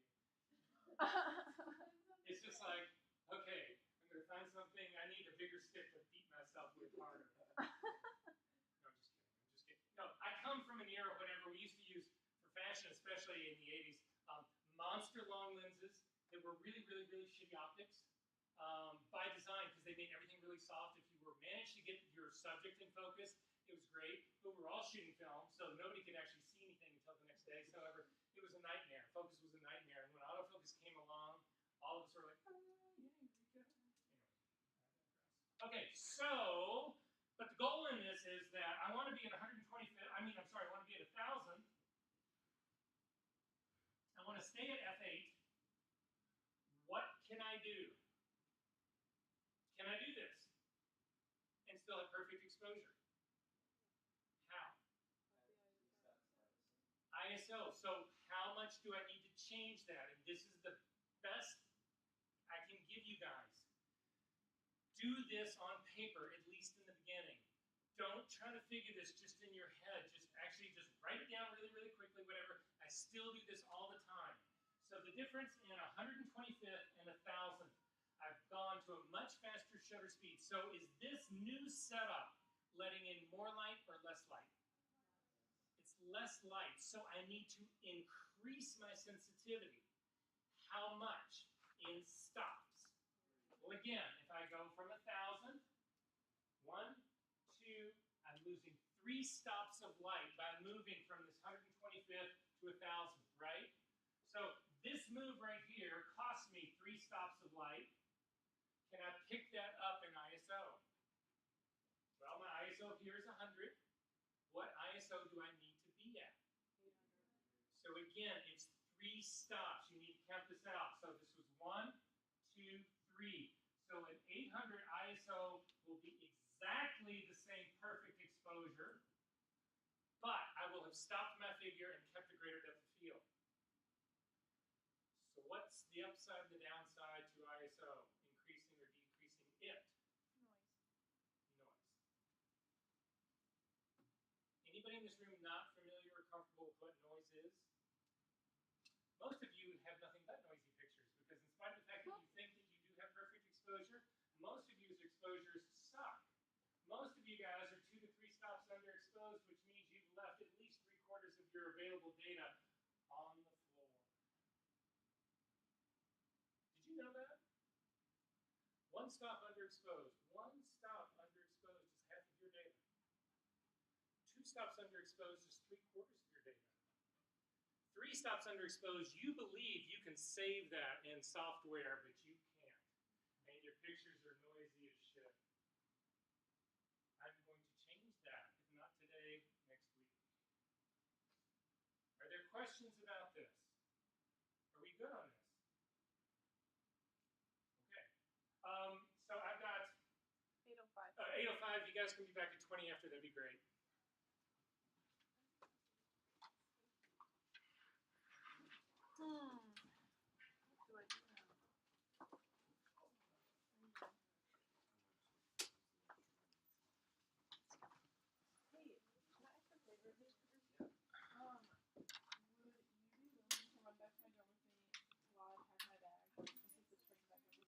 It's just like, okay, I'm going to find something. I need a bigger stick to beat myself with harder. No, I'm just kidding. I'm just kidding. No, I come from an era whenever we used to use, for fashion, especially in the 80s, monster long lenses that were really, really, really shitty optics by design because they made everything really soft. If you were managed to get your subject in focus It was great, but we were all shooting film, so nobody could actually see anything until the next day. So however, it was a nightmare. Focus was a nightmare. And when autofocus came along, all of us were like, oh, yeah, Eureka. Anyway, okay, so, but the goal in this is that I want to be at 125th, I want to be at 1,000. I want to stay at f8. What can I do? Can I do this and still have perfect exposure? How? ISO. So how much do I need to change that? And this is the best I can give you guys. Do this on paper, at least in the beginning. Don't try to figure this just in your head. Just write it down really, really quickly, whatever. I still do this all the time. So the difference in 125th and 1,000th, I've gone to a much faster shutter speed. So is this new setup letting in more light or less light? It's less light, so I need to increase my sensitivity. How much? In stops. Well, again, if I go from 1,000, 1, 2, I'm losing 3 stops of light by moving from this 125th to 1,000th, right? So this move right here costs me 3 stops of light. Can I pick that up in ISO? Well, my ISO here is 100. What ISO do I need to be at? 800. So again, it's 3 stops. You need to count this out. So this was 1, 2, 3. So an 800 ISO will be exactly the same perfect exposure, but I will have stopped my figure and kept a greater depth of field. So what's the upside and the downside to ISO? Increasing or decreasing it? Noise. Noise. Anybody in this room not familiar or comfortable with what noise is? Most of you have nothing but noisy pictures because in spite of the fact that you think that you do have perfect exposure, most of you's exposures suck. Most of you guys are 2 to 3 stops underexposed, which means you've left at least 3/4 of your available data on the floor. Did you know that? 1 stop underexposed. 1 stop underexposed is half of your data. 2 stops underexposed is 3/4 of your data. 3 stops underexposed, you believe you can save that in software, but you can't. And your pictures are noisy as shit. I'm going to change that. If not today, next week. Are there questions about this? Are we good on this? Okay. So I've got 805. 8:05. You guys can be back at 20 after. That'd be great.